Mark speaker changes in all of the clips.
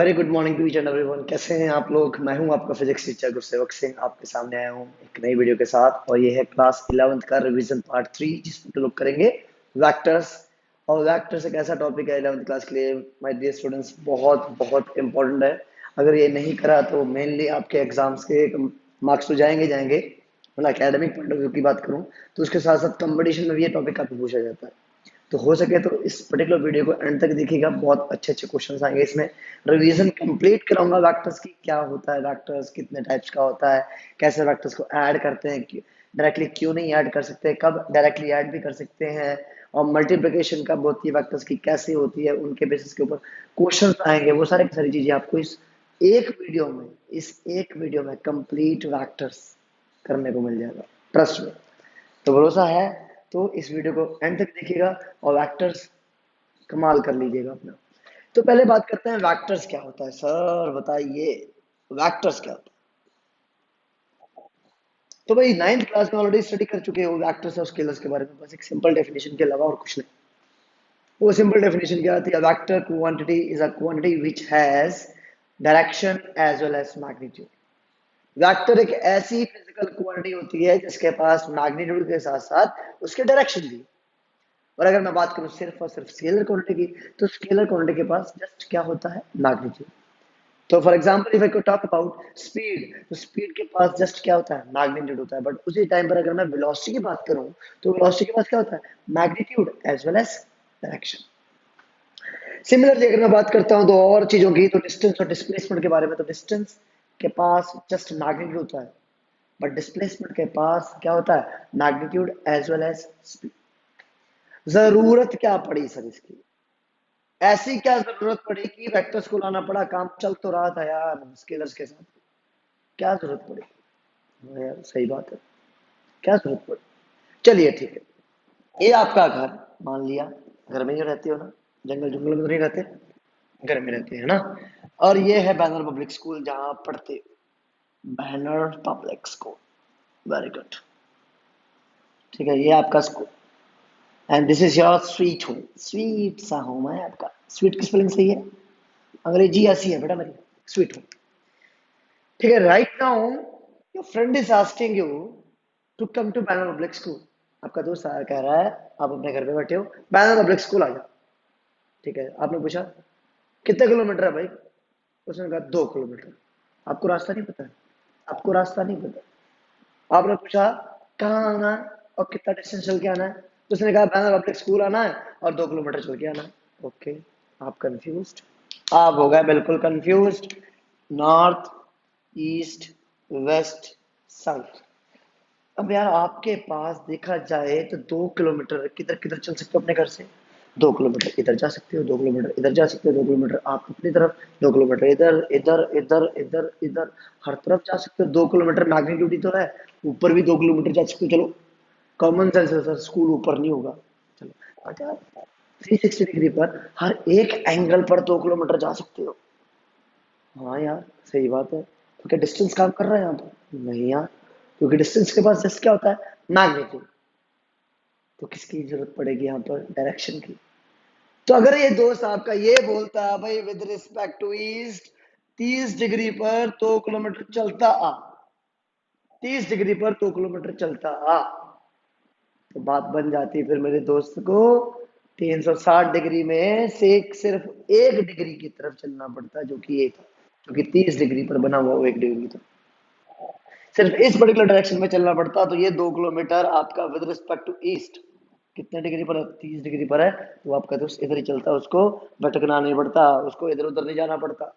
Speaker 1: Very good morning to each and everyone. कैसे हैं आप लोग? मैं हूं आपका फिजिक्स टीचर गुरसेवक सिंह, आपके सामने आया हूं एक नई वीडियो के साथ। और ये है क्लास 11th का रिवीजन पार्ट 3, जिसमें हम लोग करेंगे वैक्टर्स। और वैक्टर्स एक ऐसा टॉपिक है 11th क्लास के लिए, माय डियर स्टूडेंट्स, बहुत बहुत इंपॉर्टेंट है। अगर ये नहीं करा तो मेनली आपके एग्जाम्स के मार्क्स तो जाएंगे। मतलब एकेडमिक पॉइंट ऑफ व्यू की बात करूं तो उसके साथ साथ कंपटीशन में भी ये टॉपिक काफी पूछा जाता है। तो हो सके तो इस पर्टिकुलर वीडियो को एंड तक देखिएगा, बहुत अच्छे अच्छे क्वेश्चंस आएंगे इसमें। रिवीजन कंप्लीट कराऊंगा वेक्टर्स की, क्या होता है वेक्टर्स, कितने टाइप्स का होता है, कैसे वेक्टर्स को ऐड करते हैं, डायरेक्टली क्यों नहीं ऐड कर सकते, कब डायरेक्टली ऐड भी कर सकते हैं, और मल्टीप्लिकेशन कब होती है वेक्टर्स की, कैसे होती है, उनके बेसिस के ऊपर क्वेश्चन आएंगे। वो सारी चीजें आपको इस एक वीडियो में कंप्लीट वेक्टर्स करने को मिल जाएगा, ट्रस्ट में। तो भरोसा है तो इस वीडियो को एंड तक देखिएगा और वेक्टर्स कमाल कर लीजिएगा अपना। तो पहले बात करते हैं वेक्टर्स क्या होता है। सर बताइए वेक्टर्स क्या होता है? तो भाई 9th क्लास में ऑलरेडी स्टडी कर चुके हो वेक्टर्स और स्केलर्स के बारे में, बस एक सिंपल डेफिनेशन के अलावा और कुछ नहीं। वो सिंपल डेफिनेशन क्या आती है? Vector quantity is a quantity which has direction as well as magnitude. Vector एक ऐसी फिजिकल क्वांटिटी होती है जिसके पास मैग्नीट्यूड के साथ साथ उसके डायरेक्शन भी। और अगर मैं बात करूं सिर्फ और सिर्फ स्केलर क्वांटिटी की, तो स्केलर क्वांटिटी के पास जस्ट क्या होता है? मैग्नीट्यूड। तो for example if I could talk about speed, तो स्पीड के पास जस्ट क्या होता है? मैग्नीट्यूड होता है। बट उसी टाइम पर अगर मैं वेलोसिटी की बात करूं, तो वेलोसिटी के पास क्या होता है? Magnitude as well as direction. Similarly अगर मैं बात करता हूं दो और चीजों की, तो डिस्टेंस और डिस्प्लेसमेंट के बारे में, तो डिस्टेंस के पास जस्ट मैग्नीट्यूड होता है, बट डिस्प्लेसमेंट के पास क्या होता है? Magnitude as well as speed. जरूरत क्या पड़ी सर इसकी? ऐसी क्या जरूरत पड़ी कि वेक्टर्स को लाना पड़ा? काम चल तो रहा था यार स्केलर्स के साथ, क्या जरूरत पड़ी? हाँ यार सही बात है, क्या जरूरत पड़ी? चलिए ठीक है, ये आपका घर मान लिया, घर में ही रहते हो ना, जंगल जंगल में तो नहीं रहते, घर में रहते हैं ना। और ये है बैनर पब्लिक स्कूल जहां आप पढ़ते हो, banner public school. Very good. ठीक है, ये आपका school and this is your sweet home. Sweet सा होम है आपका। स्वीट की स्पेलिंग सही है? अंग्रेजी ऐसी है बेटा मेरी, स्वीट होम। ठीक है, right now your friend is asking you to come to Banner public school. आपका दोस्त आया कह रहा है आप अपने घर पे बैठे हो, बैनर पब्लिक स्कूल आ जाओ। ठीक है, आपने पूछा कितने किलोमीटर है भाई? उसने कहा 2 किलोमीटर। आपको रास्ता नहीं पता है? आपको रास्ता नहीं पता। आपने पूछा कहाँ आना है और कितना डिस्टेंस चल के आना है? तो उसने कहा बैनर पब्लिक स्कूल आना है और 2 किलोमीटर चल के आना है। ओके, आप कंफ्यूज, आप हो गए बिल्कुल confuse. North, east, west, south. अब यार आपके पास देखा जाए तो 2 किलोमीटर किधर किधर चल सकते हो अपने घर से? 2 किलोमीटर इधर जा सकते हो, 2 किलोमीटर इधर जा सकते हो, 2 किलोमीटर आप अपनी तरफ, 2 किलोमीटर इधर इधर इधर इधर इधर, हर तरफ जा सकते हो। 2 किलोमीटर मैग्नीट्यूड ही तो है, ऊपर भी 2 किलोमीटर जा सकते हो। चलो कॉमन सेंस है सर, स्कूल ऊपर नहीं होगा। चलो, बट यार 360 डिग्री पर हर एक एंगल पर 2 किलोमीटर जा सकते हो। हाँ यार सही बात है। तो क्या डिस्टेंस काम कर रहा है यहाँ पर? नहीं यार, क्योंकि डिस्टेंस के पास जस्ट क्या होता है? मैग्नीट्यूड। तो किसकी जरूरत पड़ेगी यहाँ पर? डायरेक्शन की। तो अगर ये दोस्त आपका ये बोलता है भाई with respect to east 30 degree पर 2 किलोमीटर चलता आ, 30 डिग्री पर 2 किलोमीटर चलता आ, तो बात बन जाती है फिर मेरे दोस्त को 360 डिग्री में से सिर्फ 1 डिग्री की तरफ चलना पड़ता है, जो कि ये था, जो कि 30 डिग्री पर बना हुआ वो 1 डिग्री था। सिर्फ इस पर्टिकुलर डायरेक्शन में चलना पड़ता, तो ये 2 किलोमीटर आपका विद रिस्पेक्ट टू ईस्ट कितने डिग्री पर है? 30 डिग्री पर है। तो आपका दोस्त इधर ही चलता, उसको भटकना नहीं पड़ता, उसको इधर उधर नहीं जाना पड़ता।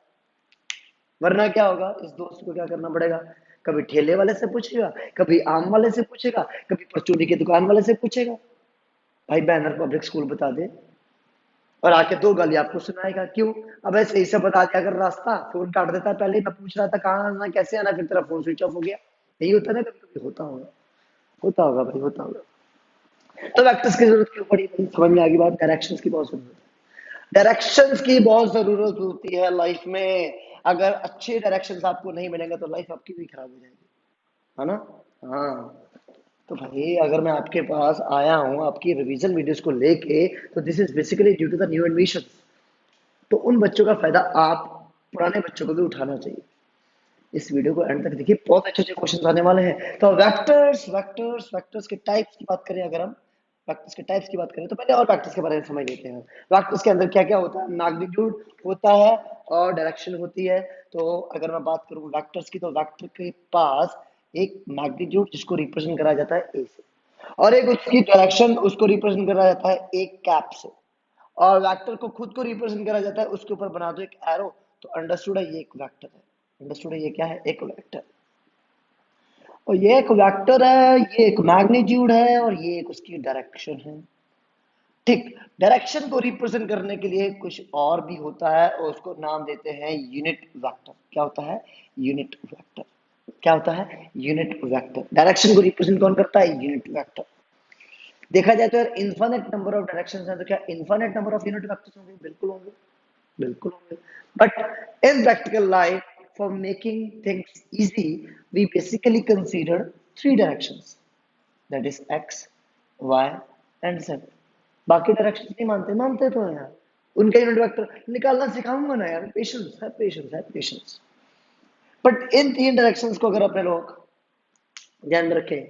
Speaker 1: वरना क्या होगा? इस दोस्त को क्या करना पड़ेगा? कभी ठेले वाले से पूछेगा, कभी आम वाले से पूछेगा, कभी परचूनी की दुकान वाले से पूछेगा भाई बैनर पब्लिक स्कूल बता दे, और आके दो गाली आपको सुनाएगा। क्यों? अब ऐसे ही से बता दिया अगर रास्ता, फोन काट देता। पहले ही मैं पूछ रहा था कहाँ आना कैसे आना, फिर तेरा फोन स्विच ऑफ हो गया। यही होता है ना, कभी कभी होता होगा, होता होगा भाई, होता होगा। तो वेक्टर्स की जरूरत क्यों पड़ी भाई? समझ में आ गई बात। डायरेक्शंस की बहुत जरूरत है, डायरेक्शंस की बहुत जरूरत होती है लाइफ में। अगर अच्छे डायरेक्शंस आपको नहीं मिलेंगे तो लाइफ आपकी भी खराब हो जाएगी, है ना? हाँ। तो भाई अगर मैं आपके पास आया हूँ आपकी रिवीजन वीडियोस को लेके, तो this is basically due to the new admission. तो उन बच्चों का फायदा आप पुराने बच्चों को भी उठाना चाहिए। इस वीडियो को एंड तक देखिए, बहुत अच्छे अच्छे क्वेश्चन आने वाले हैं। तो वेक्टर्स वेक्टर्स वेक्टर्स के टाइप्स की बात करें, अगर हम वेक्टर्स के टाइप्स की बात करें तो पहले और वेक्टर्स के बारे में समझ लेते हैं। वेक्टर्स के अंदर क्या क्या होता है, मैग्नीट्यूड होता है और डायरेक्शन होती है। तो अगर मैं बात करूं वेक्टर्स की, तो वेक्टर के पास एक मैग्नीट्यूड जिसको रिप्रेजेंट करा जाता है ए से, और एक उसकी डायरेक्शन उसको रिप्रेजेंट करा जाता है एक कैप से, और वेक्टर को खुद को रिप्रेजेंट करा जाता है उसके ऊपर बना दो एक एरो, तो अंडरस्टूड है ये एक वेक्टर है। अंडरस्टूड है ये क्या है, एक वेक्टर। और ये एक वेक्टर है, ये एक मैग्नीट्यूड है, और ये एक उसकी डायरेक्शन है। ठीक, डायरेक्शन को रिप्रेजेंट करने के लिए कुछ और भी होता है और उसको नाम देते हैं यूनिट वेक्टर। क्या होता है, यूनिट वेक्टर। क्या होता है, यूनिट वेक्टर। डायरेक्शन को रिप्रेजेंट कौन करता है, यूनिट वेक्टर। देखा जाए तो यार इन्फिनिट नंबर ऑफ डायरेक्शंस हैं, तो क्या infinite number of unit vectors होंगे, बिल्कुल होंगे, बिल्कुल होंगे। But in practical life, for making things easy, we basically consider three directions, that is x, y and z। बाकी डायरेक्शन नहीं मानते, मानते तो हैं यार, उनका यूनिट वेक्टर निकालना सिखाऊंगा ना यार, पेशेंस है, पेशेंस है, पेशेंस। बट इन तीन डायरेक्शंस को अगर अपने लोग ध्यान में रखें,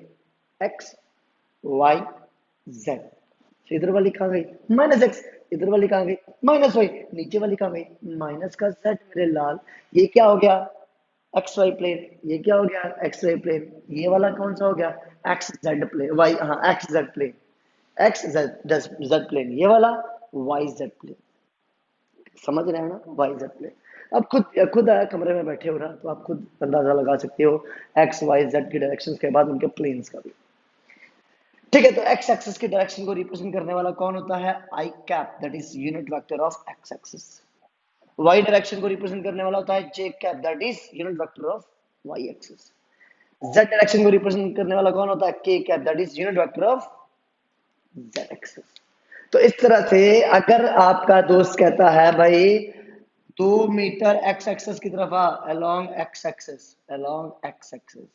Speaker 1: x, y, z, तो इधर वाली कहाँ गई, माइनस एक्स, इधर वाली कहाँ गई, माइनस वाई, नीचे वाली कहाँ गई, माइनस का z मेरे लाल। ये क्या हो गया, एक्स वाई प्लेन। ये क्या हो गया, एक्स वाई प्लेन। ये वाला कौन सा हो गया, एक्स जेड प्लेन, वाई, हाँ x z plane, x z z plane. ये वाला वाई जेड प्लेन। समझ रहे हैं ना, वाई जेड प्लेन। अब खुद खुद कमरे में बैठे हो ना, तो आप खुद अंदाजा लगा सकते हो एक्स वाई जेड की डायरेक्शंस के बाद उनके प्लेन्स का भी। ठीक है, तो एक्स एक्सिस की डायरेक्शन को रिप्रेजेंट करने वाला कौन होता है, I cap, that is unit vector of X axis. Y direction को रिप्रेजेंट करने वाला होता है जे cap, that is unit vector of Y axis. Z direction को रिप्रेजेंट करने वाला कौन होता है, K cap, that is unit vector of Z axis. तो इस तरह से अगर आपका दोस्त कहता है भाई 2 मीटर एक्स एक्सिस की तरफ आ, along X axis, along X axis,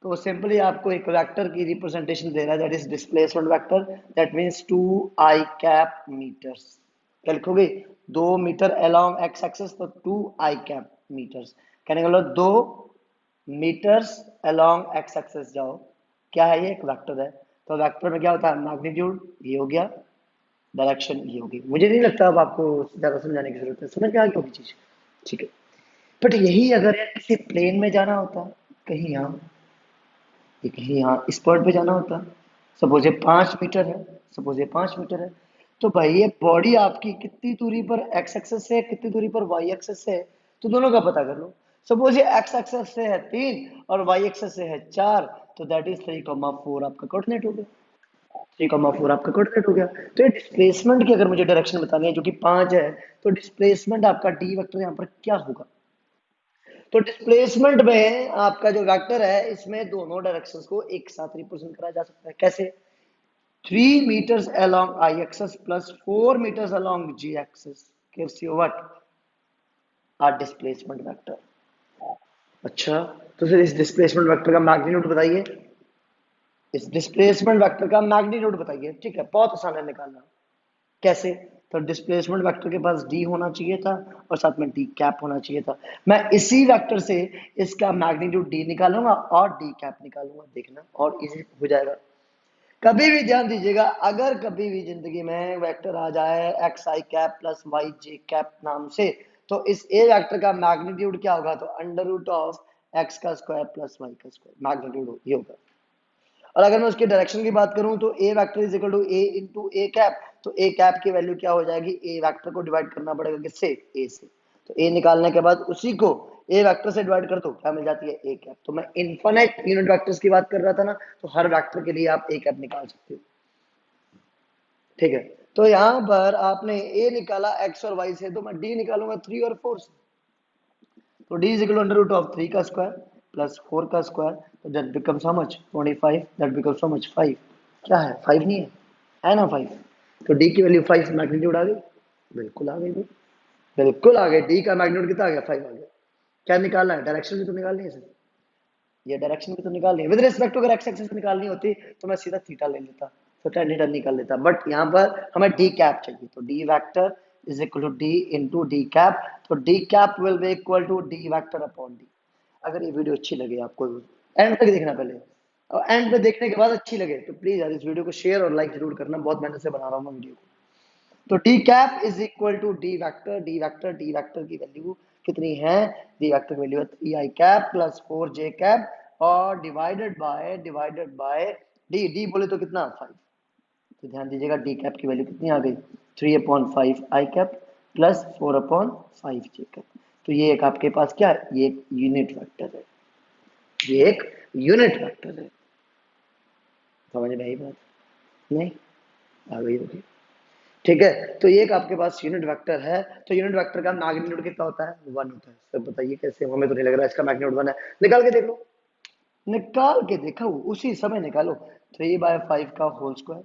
Speaker 1: तो सिंपली आपको एक वेक्टर की रिप्रेजेंटेशन दे रहा है, that is displacement vector, that means 2 I cap meters. क्या लिखोगे, 2 मीटर अलोंग एक्स एक्सिस, तो 2 आई कैप मीटर्स। कहने का मतलब 2 मीटर्स अलोंग एक्स एक्सिस जाओ, क्या है ये, एक वेक्टर है। तो वेक्टर में क्या होता है, मैग्नीट्यूड ये हो गया, डायरेक्शन ये होगी। मुझे नहीं लगता अब आपको ज्यादा समझाने की जरूरत है, समझ में आ गई होगी चीज, ठीक है। बट यही अगर यार किसी प्लेन में जाना होता, कहीं यहाँ, ये कहीं यहाँ इस पॉइंट पे जाना होता, सपोज ये 5 मीटर है, सपोज ये 5 मीटर है, तो भाई ये बॉडी आपकी कितनी दूरी पर एक्स एक्सेस से है, कितनी दूरी पर वाई एक्सेस से है, तो दोनों का पता कर लो। सपोज ये एक्स एक्सेस से है 3 और वाई एक्सेस से है 4, तो दैट इज 3,4 आपका कोऑर्डिनेट हो गया, 3,4 आपका कोऑर्डिनेट हो गया। तो ये डिस्प्लेसमेंट की अगर मुझे डायरेक्शन बतानी है जो कि 5 है, तो डिस्प्लेसमेंट आपका डी वेक्टर यहाँ पर क्या होगा। तो डिस्प्लेसमेंट में आपका जो वेक्टर है इसमें दोनों डायरेक्शंस को एक साथ रिप्रेजेंट करा जा सकता है, कैसे, 3 meters along I axis plus 4 meters along G axis gives you what, a displacement vector। अच्छा, तो फिर इस डिस्प्लेसमेंट वेक्टर का मैग्नीट्यूड बताइए, इस डिस्प्लेसमेंट वेक्टर का मैग्नीट्यूड बताइए। ठीक है, बहुत आसान है निकालना। कैसे, तो डिस्प्लेसमेंट वेक्टर के पास डी होना चाहिए था और साथ में डी कैप होना चाहिए था। मैं इसी वेक्टर से इसका मैग्नीट्यूड डी निकालूंगा और डी कैप निकालूंगा, देखना और इजी हो जाएगा। कभी भी ध्यान दीजिएगा, अगर कभी भी जिंदगी में वेक्टर आ जाए एक्स आई कैप प्लस वाई जे कैप नाम से, तो इस ए वेक्टर का मैग्नीट्यूड क्या होगा, तो अंडर रूट ऑफ एक्स का स्क्वायर प्लस वाई का स्क्वायर मैग्नीट्यूड ये होगा। और अगर मैं उसके डायरेक्शन की बात करूं तो ए vector is equal to A into A cap, तो ए कैप की वैल्यू क्या हो जाएगी, ए वेक्टर को डिवाइड करना पड़ेगा किससे, ए से। तो ए निकालने के बाद उसी को ए वेक्टर से डिवाइड कर दो, क्या मिल जाती है, ए कैप। तो मैं इनफिनिट यूनिट वेक्टर्स की बात कर रहा था ना, तो हर वेक्टर के लिए आप ए कैप निकाल सकते हो। ठीक है, तो यहां पर आपने ए निकाला एक्स और वाई से, तो मैं डी निकालूंगा 3 और 4 से। तो d is equal to under root of 3 का स्क्वायर प्लस 4 का स्क्वायर, तो that becomes how much, 25, that becomes how much, 5। क्या है, 5 नहीं है ना 5। तो d की वैल्यू 5 मैग्नीट्यूड आ गई, बिल्कुल आ गई, बिल्कुल आ गई। d का मैग्नीट्यूड कितना आ गया, 5 आ गया। क्या निकालना है, डायरेक्शन भी तो निकालनी है सर, ये डायरेक्शन भी तो निकालनी है। विद रिस्पेक्ट टू अगर एक्स एक्सिस निकालनी होती तो मैं सीधा थीटा ले लेता, तो tan थीटा निकाल लेता, बट यहाँ पर हमें डी कैप चाहिए, तो D vector is equal to D into D cap. तो D cap will be equal to D vector upon D. अगर ये वीडियो अच्छी लगे आपको, एंड तक देखना पहले, और एंड पे देखने के बाद अच्छी लगे तो प्लीज यार इस वीडियो को शेयर और लाइक जरूर करना, बहुत मेहनत से बना रहा हूँ मैं वीडियो को। तो D cap is equal to D vector, d vector की वैल्यू कितनी है, डी वेक्टर की वैल्यू है 3i cap plus 4j cap और डिवाइडेड बाय डी, डी बोले तो कितना 5। तो ध्यान दीजिएगा डी कैप की वैल्यू कितनी आ गई 3/5 आई कैप प्लस 4/5 जे कैप। तो ये एक आपके पास क्या है, ये एक यूनिट वेक्टर है, ये एक यूनिट वेक्टर है। समझ में आई बात? नहीं आ गई होगी, ठीक है। तो ये एक आपके पास यूनिट वेक्टर है। तो यूनिट वेक्टर का मैग्नीट्यूड कितना होता है, 1 होता है। सर बताइए कैसे, हमें तो नहीं लग रहा इसका मैग्नीट्यूड 1 है। निकाल के देख लो, निकाल के देखो, उसी समय निकालो। 3/5 का होल स्क्वायर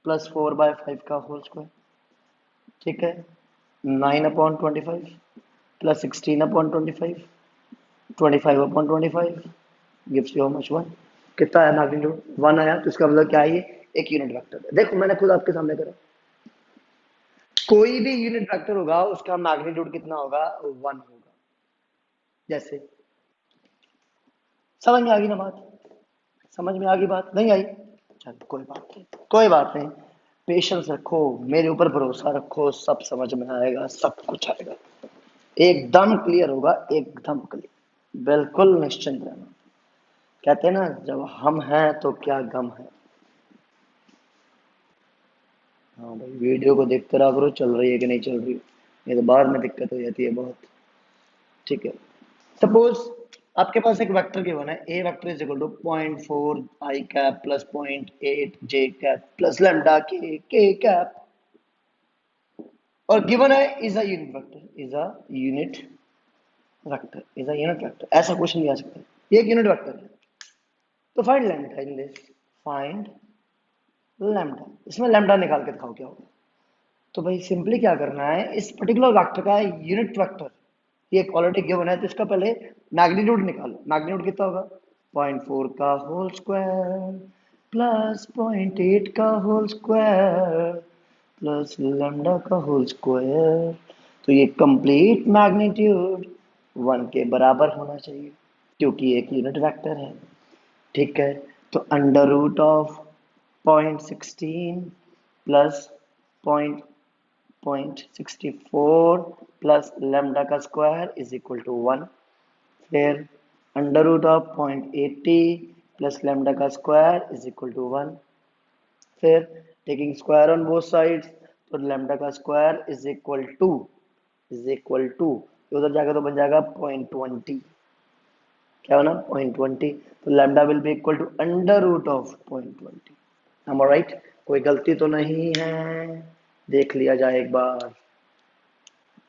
Speaker 1: प्लस 4/5 का होल स्क्वायर, ठीक है, 9/25 plus 16/25, 25/25 gives you how much 1। कितना है मैग्नीट्यूड 1 आया। तो इसका मतलब क्या है, ये एक यूनिट वेक्टर है। देखो मैंने खुद आपके सामने करा, कोई भी यूनिट वेक्टर होगा उसका मैग्नीट्यूड कितना होगा, 1 होगा। जैसे समझ में आ गई ना बात, समझ में आ गई बात, नहीं आई, चलो कोई बात नहीं, कोई बात नहीं, पेशेंस रखो, मेरे ऊपर भरोसा रखो, सब समझ में आएगा, सब कुछ आएगा, एकदम क्लियर होगा, एकदम क्लियर, बिल्कुल निश्चिंत रहना। कहते हैं ना जब हम हैं तो क्या गम है। हाँ भाई वीडियो को देखते रहा करो, चल रही है कि नहीं चल रही, ये तो बाद में दिक्कत हो जाती है बहुत, ठीक है। सपोज आपके पास एक वेक्टर गिवन है, ए vector is equal to 0.4 I cap plus 0.8 J cap plus lambda K cap, और गिवन है is a unit vector, is a unit vector, is a unit vector, ऐसा क्वेश्चन भी आ सकता है, ये एक यूनिट वेक्टर है। तो find lambda in this, find lambda, इसमें लैम्डा निकाल के दिखाओ क्या होगा। तो भाई सिंपली क्या करना है, इस पर्टिकुलर वेक्टर का यूनिट वेक्टर ये ऑलरेडी गिवन है, तो इसका पहले मैग्नीट्यूड निकालो। मैग्नीट्यूड कितना होगा, 0.4 का होल स्क्वायर प्लस 0.8 का होल स्क्वायर प्लस लैम्डा का होल स्क्वायर। तो ये कंप्लीट मैग्नीट्यूड 1 के बराबर होना चाहिए क्योंकि एक यूनिट वेक्टर है, ठीक है। तो under root of 0.16 plus 0.64 plus lambda का स्क्वायर इज इक्वल टू 1। फिर under root of 0.80 plus lambda का स्क्वायर इज इक्वल टू 1। फिर taking square on both sides, तो लैम्डा का स्क्वायर इज इक्वल टू उधर जाकर तो बन जाएगा 0.20, क्या होना 0.20। तो lambda will be equal to under root of 0.20। am I right? कोई गलती तो नहीं है, देख लिया जाए एक बार।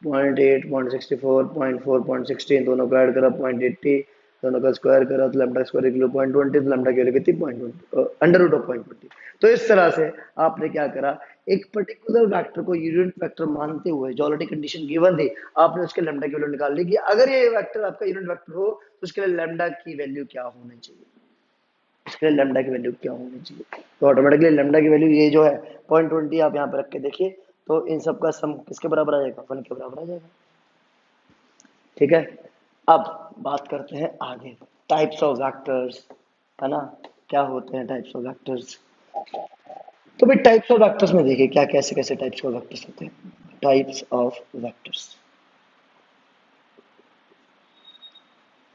Speaker 1: 0.8 0.64 0.4 0.16 दोनों को ऐड करा 0.80, दोनों का स्क्वायर करा तो लैम्डा स्क्वायर इक्वल 0.20, तो लैम्डा की वैल्यू कितनी 0.20 अंडर रूट ऑफ 0.20। तो इस तरह से आपने क्या करा, एक पर्टिकुलर वेक्टर को यूनिट वेक्टर मानते हुए जो ऑलरेडी कंडीशन गिवन थी, आपने उसके लैम्डा की वैल्यू निकाल ली कि अगर ये वेक्टर आपका यूनिट वेक्टर हो तो उसके लिए लैम्डा की वैल्यू क्या होनी चाहिए, उसके लिए लैम्डा की वैल्यू क्या होनी चाहिए। तो ऑटोमेटिकली लैम्डा की वैल्यू ये जो है 0.20 आप यहाँ पे रख के देखिए, तो इन सब का सम किसके बराबर आ जाएगा, 1 के बराबर आ जाएगा, ठीक है। अब बात करते हैं आगे, टाइप्स ऑफ वेक्टर्स, है ना, क्या होते हैं टाइप्स ऑफ वेक्टर्स। तो भाई टाइप्स ऑफ वेक्टर्स में देखिए क्या कैसे कैसे टाइप्स ऑफ वेक्टर्स होते हैं। टाइप्स ऑफ वेक्टर्स,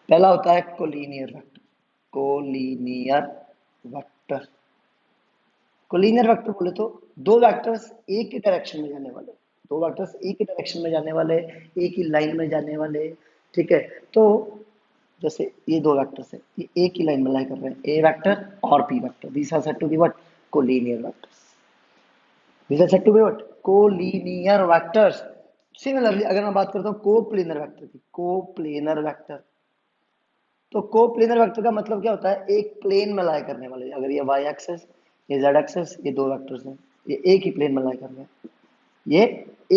Speaker 1: पहला होता है collinear vector. Collinear vector, collinear vector बोले तो दो वेक्टर्स एक ही डायरेक्शन में जाने वाले, दो वेक्टर्स एक ही डायरेक्शन में जाने वाले, एक ही लाइन में जाने वाले, ठीक है। तो जैसे ये दो वेक्टर्स है, ये एक ही लाइन में लाई कर रहे हैं, ए वेक्टर और b vector, these are said to be what, collinear vectors. These are said to be what, collinear vectors. Similarly अगर मैं बात करता हूँ कोप्लेनर वेक्टर की, कोप्लेनर वेक्टर, तो कोप्लेनर वेक्टर का मतलब क्या होता है, एक प्लेन में लाई करने वाले। अगर ये वाई एक्सेस, ये जेड एक्सेस, ये दो वेक्टर्स हैं, ये एक ही प्लेन में लाई कर रहे हैं, ये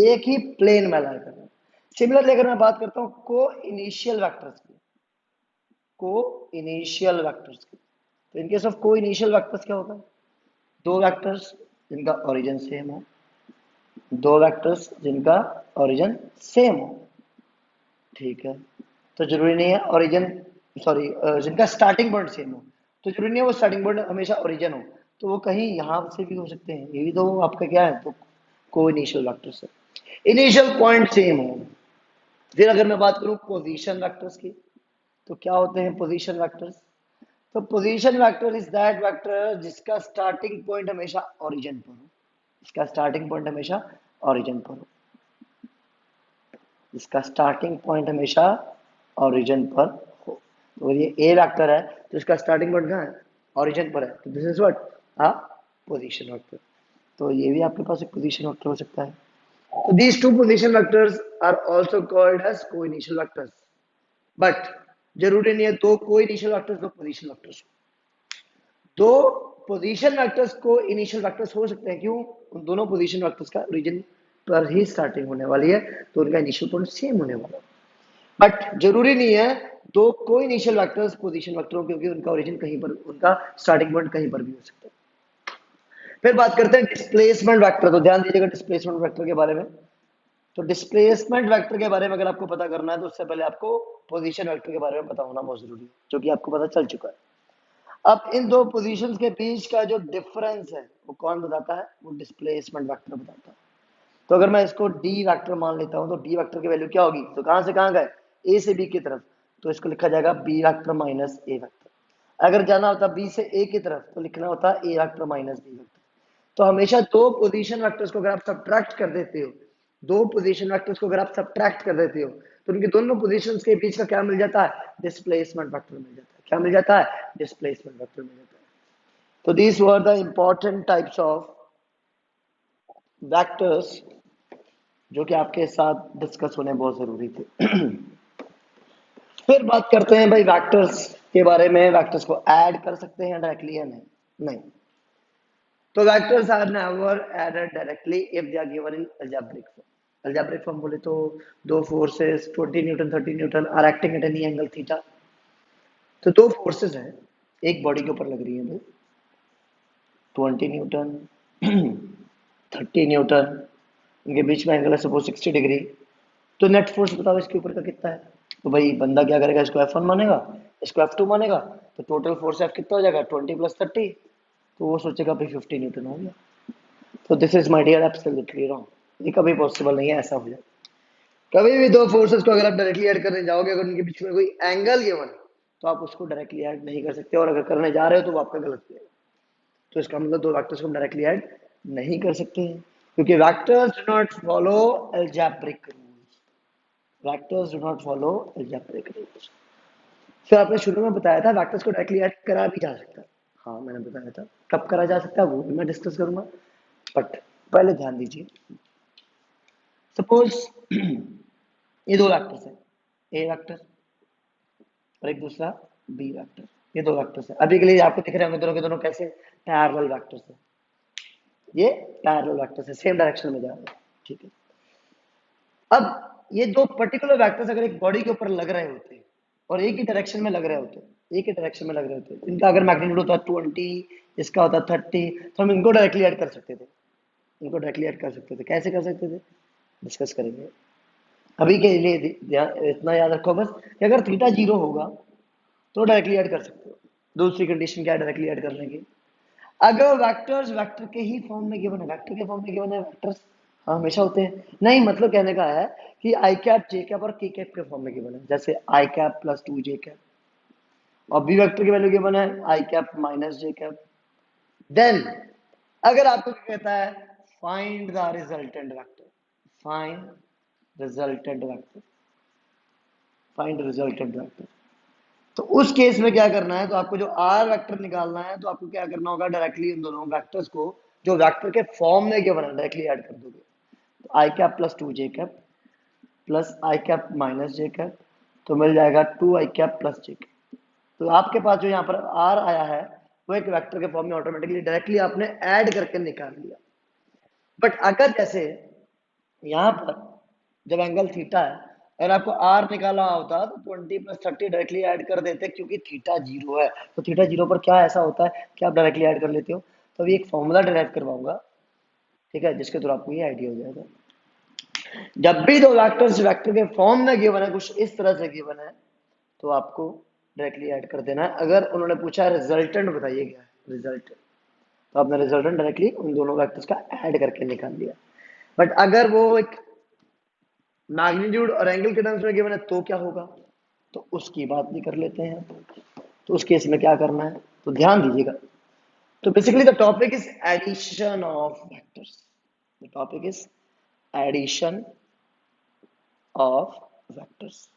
Speaker 1: एक ही प्लेन में लाई कर रहे हैं। सिमिलरली अगर मैं बात करता हूँ को इनिशियल वेक्टर्स की, को इनिशियल वेक्टर्स की, तो इन केस ऑफ को इनिशियल वेक्टर्स क्या होता है, दो वेक्टर्स जिनका ओरिजिन सेम हो, दो वेक्टर्स जिनका ओरिजिन सेम हो, ठीक है। तो जरूरी नहीं है ओरिजिन, सॉरी, जिनका स्टार्टिंग पॉइंट सेम हो, तो जरूरी नहीं है वो स्टार्टिंग पॉइंट हमेशा ओरिजिन हो, तो वो कहीं यहाँ से भी हो सकते हैं, ये भी तो आपका क्या है, तो को इनिशियल वेक्टर से इनिशियल पॉइंट सेम हो। फिर अगर मैं बात करूं पोजीशन वेक्टर्स की, तो क्या होते हैं पोजीशन वेक्टर्स? तो position vector is that vector जिसका स्टार्टिंग पॉइंट हमेशा ओरिजिन पर हो, इसका स्टार्टिंग पॉइंट हमेशा ओरिजिन पर हो, इसका स्टार्टिंग पॉइंट हमेशा ओरिजिन पर हो। तो ये ए वेक्टर है, तो इसका स्टार्टिंग पॉइंट कहाँ है, ओरिजिन पर है, तो this is what a position vector. तो ये भी आपके पास एक पोजीशन वेक्टर हो सकता है। तो these two position vectors are also called as co-initial vectors, but जरूरी नहीं है दो co-initial vectors दो position vectors, दो पोजीशन वेक्टर्स को इनिशियल वेक्टर्स हो सकते हैं, क्यों? उन दोनों पोजीशन वेक्टर्स का ओरिजिन पर ही स्टार्टिंग होने वाली है, तो उनका इनिशियल पॉइंट सेम होने वाला है। बट जरूरी नहीं है दो को इनिशियल वेक्टर्स पोजीशन वेक्टर हो, क्योंकि उनका ओरिजिन कहीं पर, उनका स्टार्टिंग पॉइंट कहीं पर भी हो सकता है। फिर बात करते हैं डिस्प्लेसमेंट वेक्टर, तो ध्यान दीजिएगा डिस्प्लेसमेंट वेक्टर के बारे में। तो डिस्प्लेसमेंट वेक्टर के बारे में अगर आपको पता करना है, तो उससे पहले आपको पोजीशन वेक्टर के बारे में पता होना बहुत जरूरी है, जो कि आपको पता चल चुका है। अब इन दो पोजीशंस के बीच का जो डिफरेंस है वो कौन बताता है, वो डिस्प्लेसमेंट वेक्टर बताता है। तो अगर मैं इसको डी वेक्टर मान लेता हूं, तो डी वेक्टर की वैल्यू क्या होगी, तो कहां से कहां गए, ए से बी की तरफ, तो इसको लिखा जाएगा बी वेक्टर माइनस ए वेक्टर। अगर जाना होता बी से ए की तरफ, तो लिखना होता ए वेक्टर माइनस बी वेक्टर। तो हमेशा दो पोजीशन वेक्टर्स को अगर आप सब्ट्रैक्ट कर देते हो, दो पोजीशन वेक्टर्स को अगर आप सब्ट्रैक्ट कर देते हो, तो उनके दोनों पोजीशंस के बीच का क्या मिल जाता है, डिस्प्लेसमेंट वेक्टर मिल जाता है। क्या मिल जाता है, डिस्प्लेसमेंट वेक्टर मिल जाता है। तो these were the important types of vectors जो कि आपके साथ डिस्कस होने बहुत जरूरी थे। फिर बात करते हैं भाई वेक्टर्स के बारे में, वेक्टर्स को ऐड कर सकते हैं डायरेक्टली या नहीं? नहीं। तो vectors are never added directly if they are given in algebraic form. Algebraic form बोले तो दो forces 20 newton 30 newton are acting at any angle theta. तो दो फोर्सेस हैं, एक बॉडी के ऊपर लग रही है भाई, 20 न्यूटन 30 न्यूटन, इनके बीच में एंगल है सपोज 60 डिग्री। तो नेट फोर्स बताओ इसके ऊपर का कितना है? तो भाई बंदा क्या करेगा, इसको F1 मानेगा, इसको F2 मानेगा, तो टोटल फोर्स F कितना हो जाएगा, 20 प्लस 30, तो वो सोचेगा भाई 50 न्यूटन हो गया। तो this is my dear absolutely wrong, ये कभी पॉसिबल नहीं है ऐसा हो जाए। कभी भी दो फोर्सेस को अगर आप डायरेक्टली ऐड करने जाओगे, अगर उनके बीच में कोई एंगल गिवन, तो आप उसको डायरेक्टली ऐड नहीं कर सकते, और अगर करने जा रहे हो तो वो आपका गलत है। तो इसका मतलब दो वेक्टर्स को हम डायरेक्टली ऐड नहीं कर सकते हैं, क्योंकि vectors do not follow algebraic rules, vectors do not follow algebraic rules. फिर आपने शुरू में बताया था वेक्टर्स को डायरेक्टली ऐड करा भी जा सकता है, हाँ मैंने बताया था, कब करा जा सकता है वो भी मैं डिस्कस करूंगा, बट पहले ध्यान दीजिए। सपोज ये दो वेक्टर्स है, ए वेक्टर और एक दूसरा बी वेक्टर, ये दो वेक्टर्स है। अभी के लिए आपको दिख रहे होंगे दोनों के दोनों कैसे पैरेलल वेक्टर्स है, ये पैरेलल वेक्टर्स है, सेम डायरेक्शन में जा रहे हैं, ठीक है। अब ये दो पर्टिकुलर वेक्टर्स अगर एक बॉडी के ऊपर लग रहे होते हैं और एक ही डायरेक्शन में लग रहे होते, एक ही डायरेक्शन में लग रहे होते, इनका अगर मैग्नीट्यूड होता 20, इसका होता 30, तो हम इनको डायरेक्टली ऐड कर सकते थे, इनको डायरेक्टली ऐड कर सकते थे। कैसे कर सकते थे, डिस्कस करेंगे। अभी के लिए इतना याद रखो बस कि अगर थीटा 0 होगा तो डायरेक्टली ऐड कर सकते हो। दूसरी कंडीशन क्या है डायरेक्टली ऐड करने की, अगर वेक्टर्स वेक्टर के ही फॉर्म में गिवन है, वेक्टर के फॉर्म में गिवन है, वेक्टर्स हमेशा होते हैं, नहीं मतलब कहने का है कि आई कैप जे कैप और के कैप के फॉर्म में गिवन है, जैसे आई कैप प्लस 2 जे कैप, और बी वेक्टर की वैल्यू गिवन है I cap minus j cap. Then अगर आपको कहता है find the resultant vector, find resultant vector, find resultant vector, तो उस केस में क्या करना है, तो आपको जो आर वेक्टर निकालना है, तो आपको क्या करना होगा, डायरेक्टली इन दोनों वेक्टर्स को जो वेक्टर के फॉर्म में गिवन है डायरेक्टली ऐड कर दोगे। तो i cap plus 2 J cap plus I cap minus j cap, तो मिल जाएगा 2 I cap plus J cap. तो आपके पास जो यहाँ पर आर आया है वो एक वेक्टर के फॉर्म में ऑटोमेटिकली डायरेक्टली आपने ऐड करके निकाल लिया। बट अगर जैसे यहाँ पर जब एंगल थीटा है, अगर आपको आर निकालना होता तो 20 प्लस 30 डायरेक्टली ऐड कर देते, क्योंकि थीटा 0 है, तो थीटा 0 पर क्या ऐसा होता है कि आप डायरेक्टली ऐड कर लेते हो। तो अभी एक फॉर्मूला डिराइव करवाऊंगा, ठीक है, जिसके थ्रू आपको ये आइडिया हो जाएगा। जब भी दो वेक्टर्स वेक्टर के फॉर्म में गिवन है, कुछ इस तरह से गिवन है, तो आपको डायरेक्टली ऐड कर देना है। अगर उन्होंने पूछा रिजल्टेंट बताइए क्या है रिजल्ट, तो आपने रिजल्टेंट डायरेक्टली उन दोनों वेक्टर्स का ऐड करके निकाल दिया। बट अगर वो एक मैग्नीट्यूड और एंगल के टर्म्स में गिवन है तो क्या होगा, तो उसकी बात भी कर लेते हैं। तो उस केस में क्या करना है, तो ध्यान दीजिएगा। तो basically the topic is addition of vectors. The topic is addition of vectors.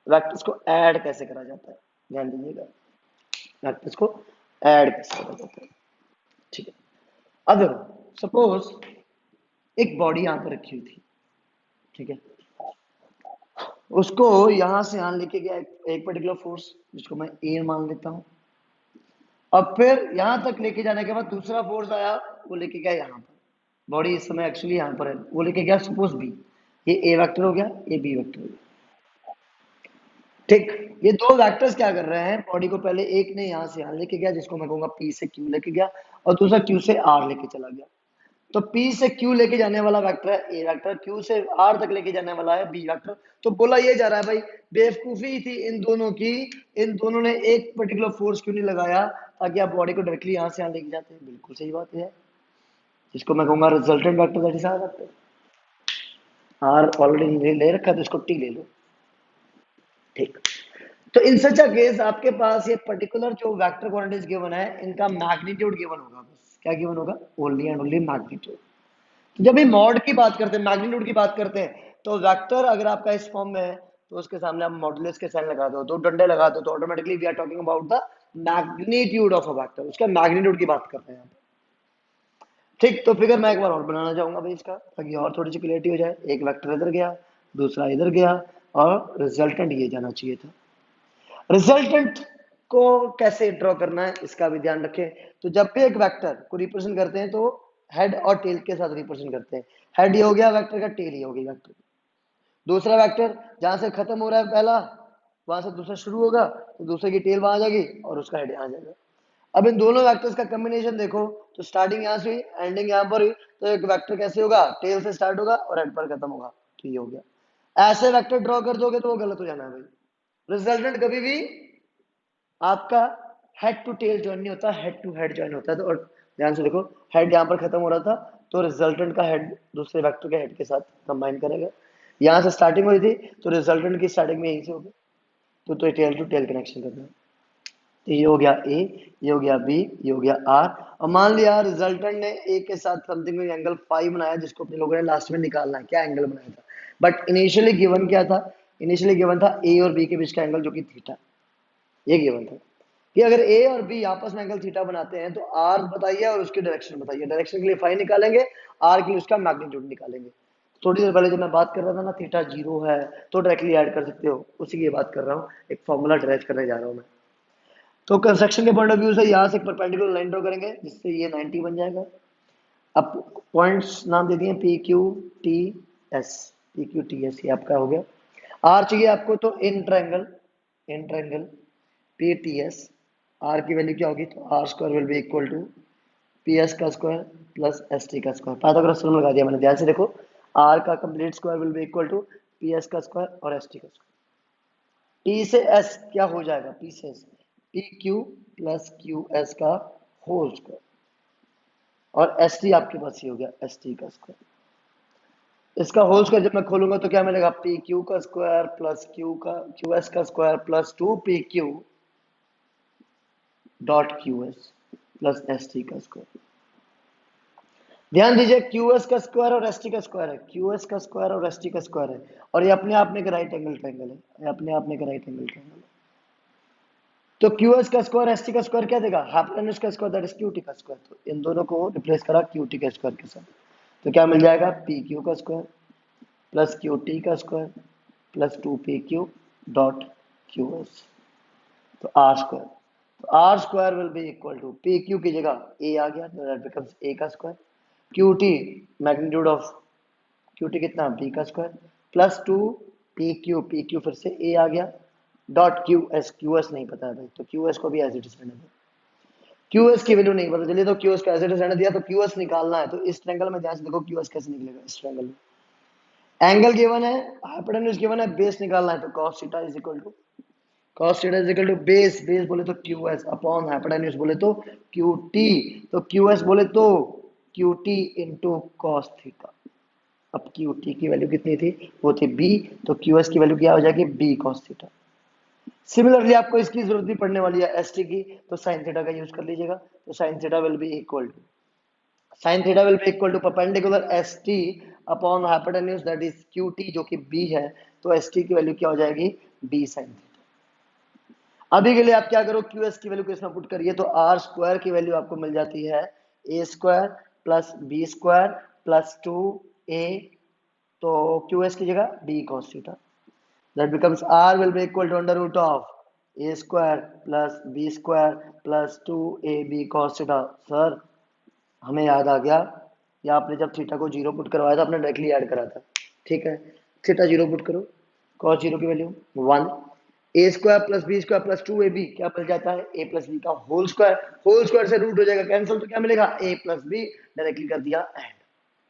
Speaker 1: Vectors को ऐड कैसे करा जाता है, ध्यान दीजिएगा, वेक्टर्स को ऐड कैसे करा जाता है। ठीक है, अगर सपोज एक बॉडी यहां पर रखी हुई थी, ठीक है, उसको यहां से यहां लेके गया एक पर्टिकुलर फोर्स, जिसको मैं ए मान लेता हूं। अब फिर यहां तक लेके जाने के बाद दूसरा फोर्स आया, वो लेके गया यहां पर। बॉडी इस समय एक्चुअली यहां पर है, वो लेके गया सपोज बी। ये ए वेक्टर हो गया, ये बी वेक्टर हो गया। ठीक, ये दो वेक्टर्स क्या कर रहे हैं, बॉडी को पहले एक ने यहां से यहां लेके गया, जिसको मैं कहूंगा पी से क्यू लेके गया, और दूसरा क्यू से आर लेके चला गया। तो P से Q लेके जाने वाला वेक्टर है A वेक्टर, Q से R तक लेके जाने वाला है B वेक्टर। तो बोला ये जा रहा है भाई, बेवकूफी थी इन दोनों की, इन दोनों ने एक पर्टिकुलर फोर्स क्यों नहीं लगाया ताकि आप बॉडी को डायरेक्टली यहां से यहां लेके जाते हैं। बिल्कुल सही बात है, जिसको मैं कहूंगा resultant vector that is R vector. R already ले रखा है तो इसको T ले लो। ठीक, तो इन सच अ केस आपके पास ये पर्टिकुलर जो वेक्टर क्वांटिटीज गिवन है, इनका मैग्नीट्यूड गिवन होगा। बस क्या गिवन होगा, ओनली एंड ओनली मैग्नीट्यूड। तो जब भी मॉड की बात करते हैं, मैग्नीट्यूड की बात करते हैं, तो वेक्टर अगर आपका इस फॉर्म में है तो उसके सामने आप मॉडुलस के साइन लगा दो, दो डंडे लगा दो, तो automatically we are talking about the magnitude of a vector. उसका मैग्नीट्यूड की बात कर रहे हैं। ठीक, तो फिगर मैं एक बार और बनाना चाहूंगा भाई इसका, ताकि और थोड़ी सी क्लियरिटी हो जाए। एक वेक्टर इधर गया, दूसरा इधर गया, और रिजल्टेंट ये जाना चाहिए था। रिजल्टेंट को कैसे ड्रॉ करना है इसका भी ध्यान रखें। तो जब भी एक वेक्टर को रिप्रेजेंट करते हैं तो हेड और टेल के साथ रिप्रेजेंट करते हैं। हेड ये हो गया वेक्टर का, टेल ये हो गई वेक्टर। दूसरा वेक्टर जहां से खत्म हो रहा है पहला, वहां से दूसरा शुरू होगा, तो दूसरे की टेल वहां आ जाएगी और उसका हेड यहाँ आ जाएगा। अब इन दोनों वेक्टर्स का कॉम्बिनेशन देखो, तो स्टार्टिंग यहाँ से हुई, एंडिंग यहाँ पर हुई, तो एक वेक्टर कैसे होगा, टेल से स्टार्ट होगा और हेड पर खत्म होगा। तो ये हो गया। ऐसे वेक्टर ड्रॉ कर दोगे तो वो गलत हो जाना है भाई। रिजल्टेंट कभी भी आपका हेड टू टेल ज्वाइन नहीं होता, हेड टू हेड ज्वाइन होता है। तो और ध्यान से देखो, हेड यहाँ पर खत्म हो रहा था, तो रिजल्टेंट का हेड दूसरे वेक्टर के हेड के साथ कंबाइन करेगा। यहाँ से स्टार्टिंग हुई थी, तो रिजल्टेंट की स्टार्टिंग में यहीं से होगी, तो टेल टू टेल कनेक्शन करना है। तो ये हो गया ए, ये हो गया बी, ये हो गया आर। और मान लिया रिजल्टेंट ने ए के साथ समथिंग में एंगल फाइव बनाया, जिसको अपने लोगों ने लास्ट में निकालना है क्या एंगल बनाया था। बट इनिशियली गिवन क्या था, इनिशियली गिवन था ए और बी के बीच का एंगल, जो कि थीटा, ये गिवन था कि अगर ए और बी आपस में एंगल थीटा बनाते हैं तो आर बताइए और उसकी डायरेक्शन बताइए। डायरेक्शन के लिए फाई निकालेंगे, आर के लिए उसका मैग्नीट्यूड निकालेंगे। थोड़ी देर पहले जब मैं बात कर रहा था ना, थीटा जीरो है तो डायरेक्टली ऐड कर सकते हो, उसी की बात कर रहा हूँ। एक फॉर्मूला ड्राइव करने जा रहा हूँ मैं। तो कंस्ट्रक्शन के पॉइंट ऑफ व्यू से यहाँ से एक परपेंडिकुलर लाइन ड्रॉ करेंगे, जिससे ये 90 बन जाएगा। अब पॉइंट्स नाम दे दिए P Q T S, P Q T S, ये आपका हो गया। आर चाहिए आपको, तो in triangle, in triangle P T S, R की वैल्यू क्या होगी, तो R square will be equal to P S का स्क्वायर प्लस एस टी का स्क्वायर। पाइथागोरस थ्योरम लगा दिया मैंने, ध्यान से देखो। आर का complete square will be equal to P S का स्क्वायर और एस टी का स्क्वायर। टी से एस क्या हो जाएगा, पी से S P Q plus Q S का होल स्क्वायर, और एस टी आपके पास ये हो गया एस टी का स्क्वायर। इसका होल स्क्वायर जब मैं खोलूंगा तो क्या मिलेगा, पी क्यू का स्क्वायर प्लस क्यू एस का square plus two P Q dot Q S plus S T का स्क्वायर। ध्यान दीजिए, क्यू एस का स्क्वायर और एस टी का स्क्वायर है, क्यू एस का स्क्वायर और एस टी का स्क्वायर है, और ये अपने आप में एक राइट एंगल ट्रायंगल है, ये अपने आप में एक राइट एंगल ट्रायंगल है। तो क्यू एस का स्क्वायर एस टी का स्क्वायर क्या देगा, हाइपोटेन्यूज का square that is Q T का स्क्वायर। तो इन दोनों को रिप्लेस करा क्यू टी के स्क्वायर के साथ, तो क्या मिल जाएगा, पी क्यू का स्क्वायर प्लस क्यू टी का square plus two P Q dot Q S, तो आर स्क्वायर। तो R square will be equal to P Q की जगह ए आ गया, तो दैट बिकम्स ए का square, Q T magnitude of Q T कितना, B का square plus two P Q फिर से ए आ गया, डॉट क्यू एस नहीं पता है भाई, तो क्यू एस को भी एज इट इज रहने दो। क्यूएस की वैल्यू नहीं पता चली तो क्यूएस का एज इट इज रहने दिया, तो क्यूएस निकालना है तो इस ट्रायंगल में ध्यान से देखो क्यूएस कैसे निकलेगा। इस ट्रायंगल में एंगल गिवन है, हाइपोटेन्यूज गिवन है, बेस निकालना है तो cos theta is equal to base, base बोले तो क्यूएस अपॉन हाइपोटेन्यूज बोले तो क्यूटी, तो क्यूएस बोले तो क्यूटी इंटू कॉस थीटा। अब क्यूटी की वैल्यू कितनी थी, वो थी बी, तो क्यूएस की वैल्यू क्या हो जाएगी, बी कॉस थीटा। सिमिलरली आपको इसकी जरूरत भी पड़ने वाली है एस टी की, तो साइन थीटा का यूज कर लीजिएगा, तो sine theta will be equal to perpendicular S T upon hypotenuse that is Q T जो कि बी है, तो एस टी की वैल्यू क्या हो जाएगी, बी साइन थीटा। अभी के लिए आप क्या करो, क्यू एस की वैल्यू किसमें पुट करिए, तो आर स्क्वायर की वैल्यू आपको मिल जाती है A square plus B square plus two A, तो क्यू एस की जगह B cos theta, that becomes r will be equal to under root of a square plus b square plus 2ab cos theta। Sir हमें याद आ गया, या आपने जब theta को जीरो पुट करवाया था आपने डायरेक्टली ऐड करा था, ठीक है, थीटा जीरो पुट करो, cos जीरो की value 1, A square plus B square plus 2ab क्या मिल जाता है, a प्लस बी का होल स्क्वायर से रूट हो जाएगा कैंसिल, तो क्या मिलेगा a प्लस बी, डायरेक्टली कर दिया ऐड,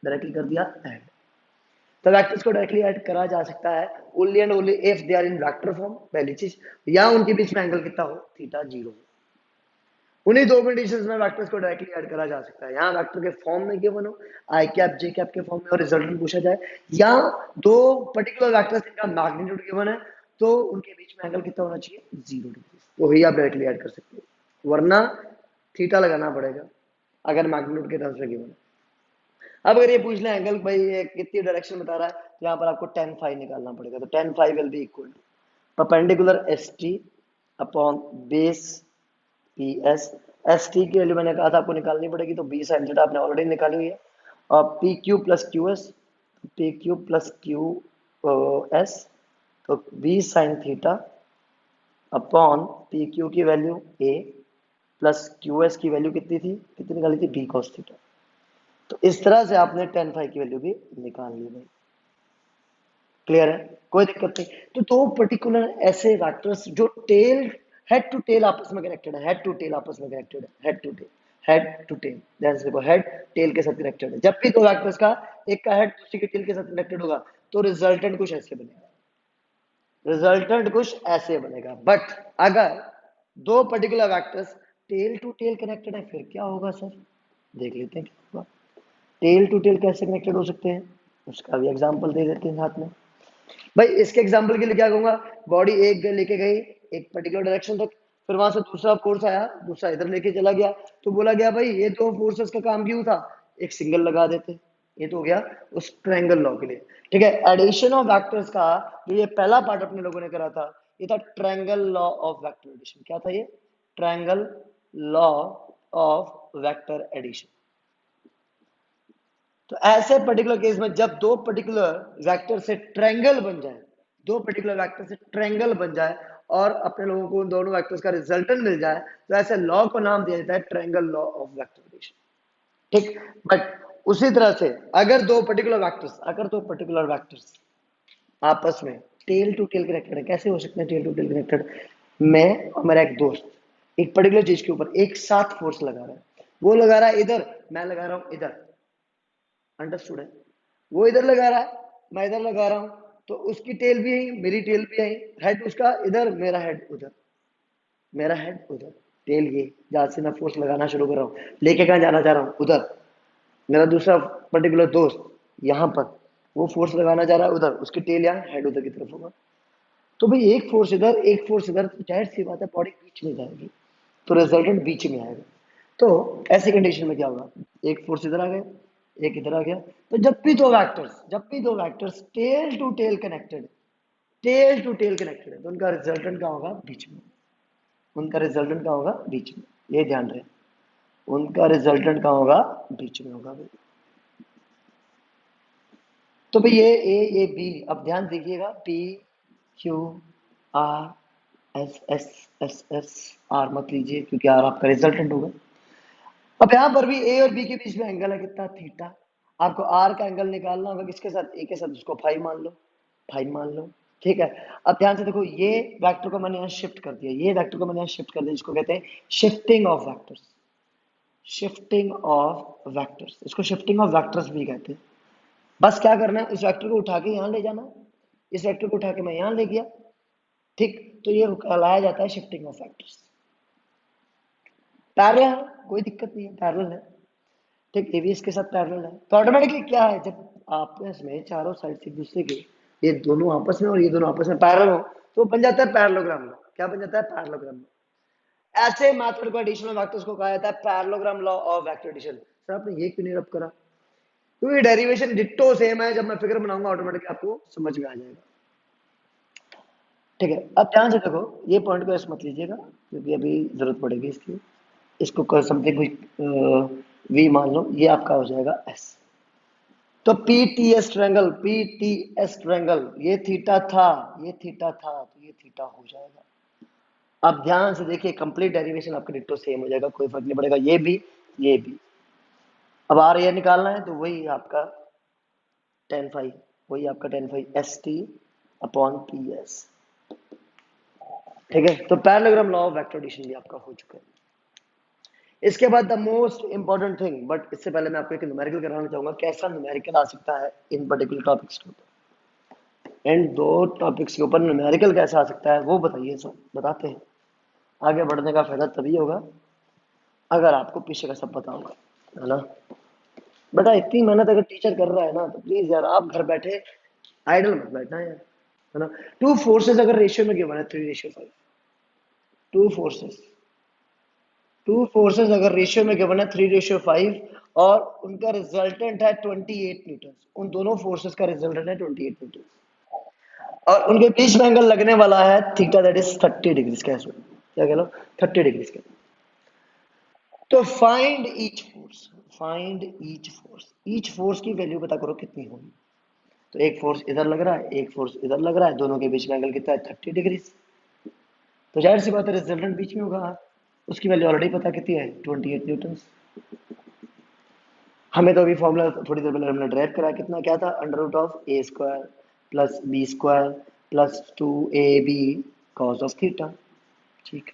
Speaker 1: डायरेक्टली कर दिया ऐड। तो वेक्टर्स को डायरेक्टली ऐड करा जा सकता है only and only if they are in vector form, पहली चीज, या उनके बीच में एंगल कितना हो, थीटा जीरो। उन्हीं दो कंडीशंस में वेक्टर्स को डायरेक्टली ऐड करा जा सकता है, यहाँ वेक्टर के फॉर्म में गिवन हो आई कैप जे कैप के फॉर्म में और रिजल्टेंट पूछा जाए, या दो पर्टिकुलर वेक्टर्स जिनका मैग्नीट्यूड गिवन है तो उनके बीच में एंगल कितना होना चाहिए, 0 डिग्री, तो ही आप डायरेक्टली ऐड कर सकते हो, वरना थीटा लगाना पड़ेगा अगर मैग्नीट्यूड के टर्म्स में गिवन है। अब अगर ये पूछ ले एंगल भाई ये कितनी डायरेक्शन बता रहा है, तो यहाँ पर आपको tan फाई निकालना पड़ेगा, तो tan phi will be equal to perpendicular S T upon base P S. S T की वैल्यू मैंने कहा था आपको निकालनी पड़ेगी, तो बी साइन थीटा आपने ऑलरेडी निकाली हुई है, और P Q plus Q S, P Q plus Q S, तो B sine theta upon P Q की value A plus Q S की वैल्यू कितनी थी, कितनी निकाली थी, बी कॉस थीटा। तो इस तरह से आपने tan फाई की वैल्यू भी निकाल ली भाई, क्लियर है, कोई दिक्कत नहीं। तो दो पर्टिकुलर ऐसे वेक्टर्स जो टेल हेड टू टेल आपस में कनेक्टेड है, हेड टू टेल आपस में कनेक्टेड है, हेड टू टेल, ध्यान से देखो, हेड टेल के साथ कनेक्टेड है, जब भी दो वेक्टर्स का एक का हेड दूसरे के टेल के साथ कनेक्टेड होगा तो रिजल्टेंट कुछ ऐसे बनेगा, बट अगर दो particular vectors tail to tail connected है फिर क्या होगा सर, देख लेते हैं क्या होगा। टेल टू टेल कैसे कनेक्टेड हो सकते हैं, उसका भी एग्जांपल दे देते हैं साथ में। भाई इसके एग्जांपल के लिए क्या कहूंगा, बॉडी एक लेके गई एक पर्टिकुलर डायरेक्शन तक, फिर वहां से दूसरा फोर्स आया, दूसरा इधर लेके चला गया, तो बोला गया भाई ये दो फोर्सेस का काम क्यों था, एक सिंगल लगा देते, ये तो हो गया उस ट्रायंगल लॉ के लिए, ठीक है। एडिशन ऑफ वेक्टर्स का जो ये पहला पार्ट अपने लोगों ने करा था, ये था triangle law of vector addition. क्या था ये, triangle law of vector addition. तो ऐसे पर्टिकुलर केस में जब दो पर्टिकुलर वेक्टर से ट्रायंगल बन जाए, दो पर्टिकुलर वेक्टर से ट्रायंगल बन जाए और अपने लोगों को उन दोनों वेक्टर्स का रिजल्टेंट मिल जाए, तो ऐसे लॉ को नाम दिया जाता है triangle law of vector addition, ठीक। बट उसी तरह से अगर दो पर्टिकुलर वेक्टर्स आपस में टेल टू टेल कनेक्टेड है, कैसे हो सकते हैं टेल टू टेल कनेक्टेड, मैं और मेरा एक दोस्त एक पर्टिकुलर चीज के ऊपर एक साथ फोर्स लगा रहा है, वो लगा रहा है इधर, मैं लगा रहा हूं इधर, अंडरस्टूड है, वो इधर लगा रहा है मैं इधर लगा रहा हूं, तो उसकी टेल भी आई मेरी टेल भी आई, हेड उसका इधर मेरा हेड उधर, मेरा हेड उधर, टेल ये जहां से मैं फोर्स लगाना शुरू कर रहा हूं, लेके कहां जाना चाह रहा हूं उधर, मेरा दूसरा पर्टिकुलर दोस्त यहां पर वो फोर्स लगाना चाह रहा है उधर, उसकी टेल यहाँ हेड उधर की तरफ होगा, तो भाई एक फोर्स इधर एक फोर्स इधर, तो जाहिर सी बात है बॉडी बीच में जाएगी, तो रिजल्टेंट बीच में आएगा। तो ऐसी कंडीशन में क्या होगा, एक फोर्स इधर आ गया एक इधर आ गया, तो जब भी दो vectors tail to tail connected है, तो उनका रिजल्टेंट क्या होगा, बीच में, उनका रिजल्टेंट क्या होगा, बीच में, ये ध्यान रहे, उनका रिजल्टेंट क्या होगा, बीच में होगा भाई। तो भाई ये बी, अब ध्यान दीजिएगा, P Q R S S S S, R मत लीजिए क्योंकि आर आपका रिजल्टेंट होगा। अब यहां पर भी ए और बी के बीच में एंगल है कितना, थीटा, आपको आर का एंगल निकालना होगा किसके साथ, ए के साथ, उसको फाइव मान लो, ठीक है। अब ध्यान से देखो, ये वेक्टर को मैंने यहाँ शिफ्ट कर दिया, ये वेक्टर को मैंने यहाँ शिफ्ट कर दिया, जिसको कहते हैं shifting of vectors, shifting of vectors, इसको शिफ्टिंग ऑफ वेक्टर्स भी कहते हैं। बस क्या करना है, इस वेक्टर को उठा के यहाँ ले जाना, इस वेक्टर को उठा के मैं यहाँ ले गया, ठीक, तो ये कहलाया जाता है शिफ्टिंग ऑफ वेक्टर्स। पैरेलल है, कोई दिक्कत नहीं है, पैरेलल है, ठीक, ये भी इसके साथ पैरेलल है, तो ऑटोमेटिकली क्या है, जब आपस में चारों साइड से एक दूसरे के, ये दोनों आपस में और ये दोनों आपस में पैरेलल हो, तो बन जाता है पैरेललोग्राम। क्या बन जाता है, पैरेललोग्राम। ऐसे मेथड को एडिशन ऑफ वेक्टर्स को कहा जाता है parallelogram law of vector addition. Sir आपने ये क्यों नहीं रब करा, क्योंकि डेरिवेशन डिट्टो सेम है, जब मैं फिगर बनाऊंगा ऑटोमेटिकली आपको समझ में आ जाएगा। ठीक है, अब ध्यान से देखो, ये पॉइंट को ऐसे मत लीजिएगा क्योंकि अभी जरूरत पड़ेगी इसकी, इसको कर समथिंग कुछ वी मान लो, ये आपका हो जाएगा एस। तो P T S triangle, P T S triangle, ये थीटा था, ये थीटा था, तो ये थीटा हो जाएगा। अब ध्यान से देखिए, कंप्लीट डेरिवेशन आपका डिट्टो सेम हो जाएगा, कोई फर्क नहीं पड़ेगा, ये भी ये भी। अब आर ये निकालना है तो वही आपका टेन फाइव, वही आपका ten five S T upon P S. ठीक है, तो parallelogram law of vector addition भी आपका हो चुका है। इसके बाद the most important thing, but इससे पहले मैं आपको एक न्यूमेरिकल कराना चाहूंगा, कैसा न्यूमेरिकल आ सकता है इन पर्टिकुलर टॉपिक्स के ऊपर, इन दो टॉपिक्स के ऊपर न्यूमेरिकल कैसा आ सकता है वो बताइए, सब बताते हैं। आगे बढ़ने का फायदा तभी होगा अगर आपको पीछे का सब पता होगा, है ना। बेटा इतनी मेहनत अगर टीचर कर रहा है ना, तो प्लीज यार आप घर बैठे आइडल मत बैठना यार, है ना। टू फोर्सेस अगर रेशियो में गिवन है 3:5, टू फोर्सेस, टू फोर्सेस अगर रेशियो में गिवन है 3:5 और उनका रिजल्टेंट है 28 न्यूटन, उन दोनों फोर्सेस का रिजल्टेंट है 28 न्यूटन, और उनके बीच में एंगल लगने वाला है थीटा, दैट इज 30 डिग्री का, क्या कह लो 30 डिग्री का। तो find each force, find each force की वैल्यू पता करो कितनी होगी। तो एक फोर्स इधर लग रहा है, एक फोर्स इधर लग रहा है, दोनों के बीच में एंगल कितना है 30 डिग्री। तो जाहिर सी बात है रिजल्टेंट बीच में होगा, उसकी वैल्यू ऑलरेडी पता कितनी है 28 न्यूटन। हमें तो अभी फॉर्मूला थोड़ी देर पहले हमने ड्राइव करा, कितना क्या था, under root of a square plus B square plus 2ab cos of theta. ठीक,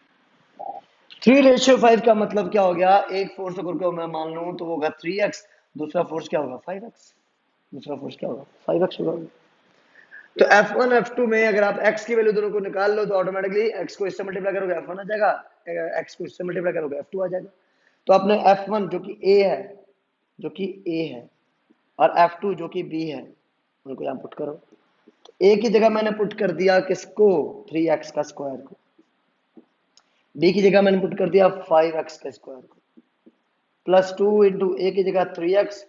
Speaker 1: 3:5 का मतलब क्या हो गया, एक फोर्स अगर को मैं मान लूं तो वो होगा 3x, दूसरा फोर्स क्या होगा 5x, दूसरा फोर्स क्या होगा 5x होगा। तो F1 F2 में अगर आप x की वैल्यू दोनों को निकाल लो तो ऑटोमेटिकली x को इससे मल्टीप्लाई करोगे F1 आ जाएगा, x को इससे मल्टीप्लाई करोगे F2 आ जाएगा। तो आपने F1 जो कि A है, जो कि A है, और F2 जो कि B है, उनको यहाँ पुट करो। तो A की जगह मैंने पुट कर दिया किसको, 3x का स्क्वायर को, B की जगह मैंने पुट कर दिया 5x का स्क्वायर को, प्लस 2 इंटू A की जगह 3x,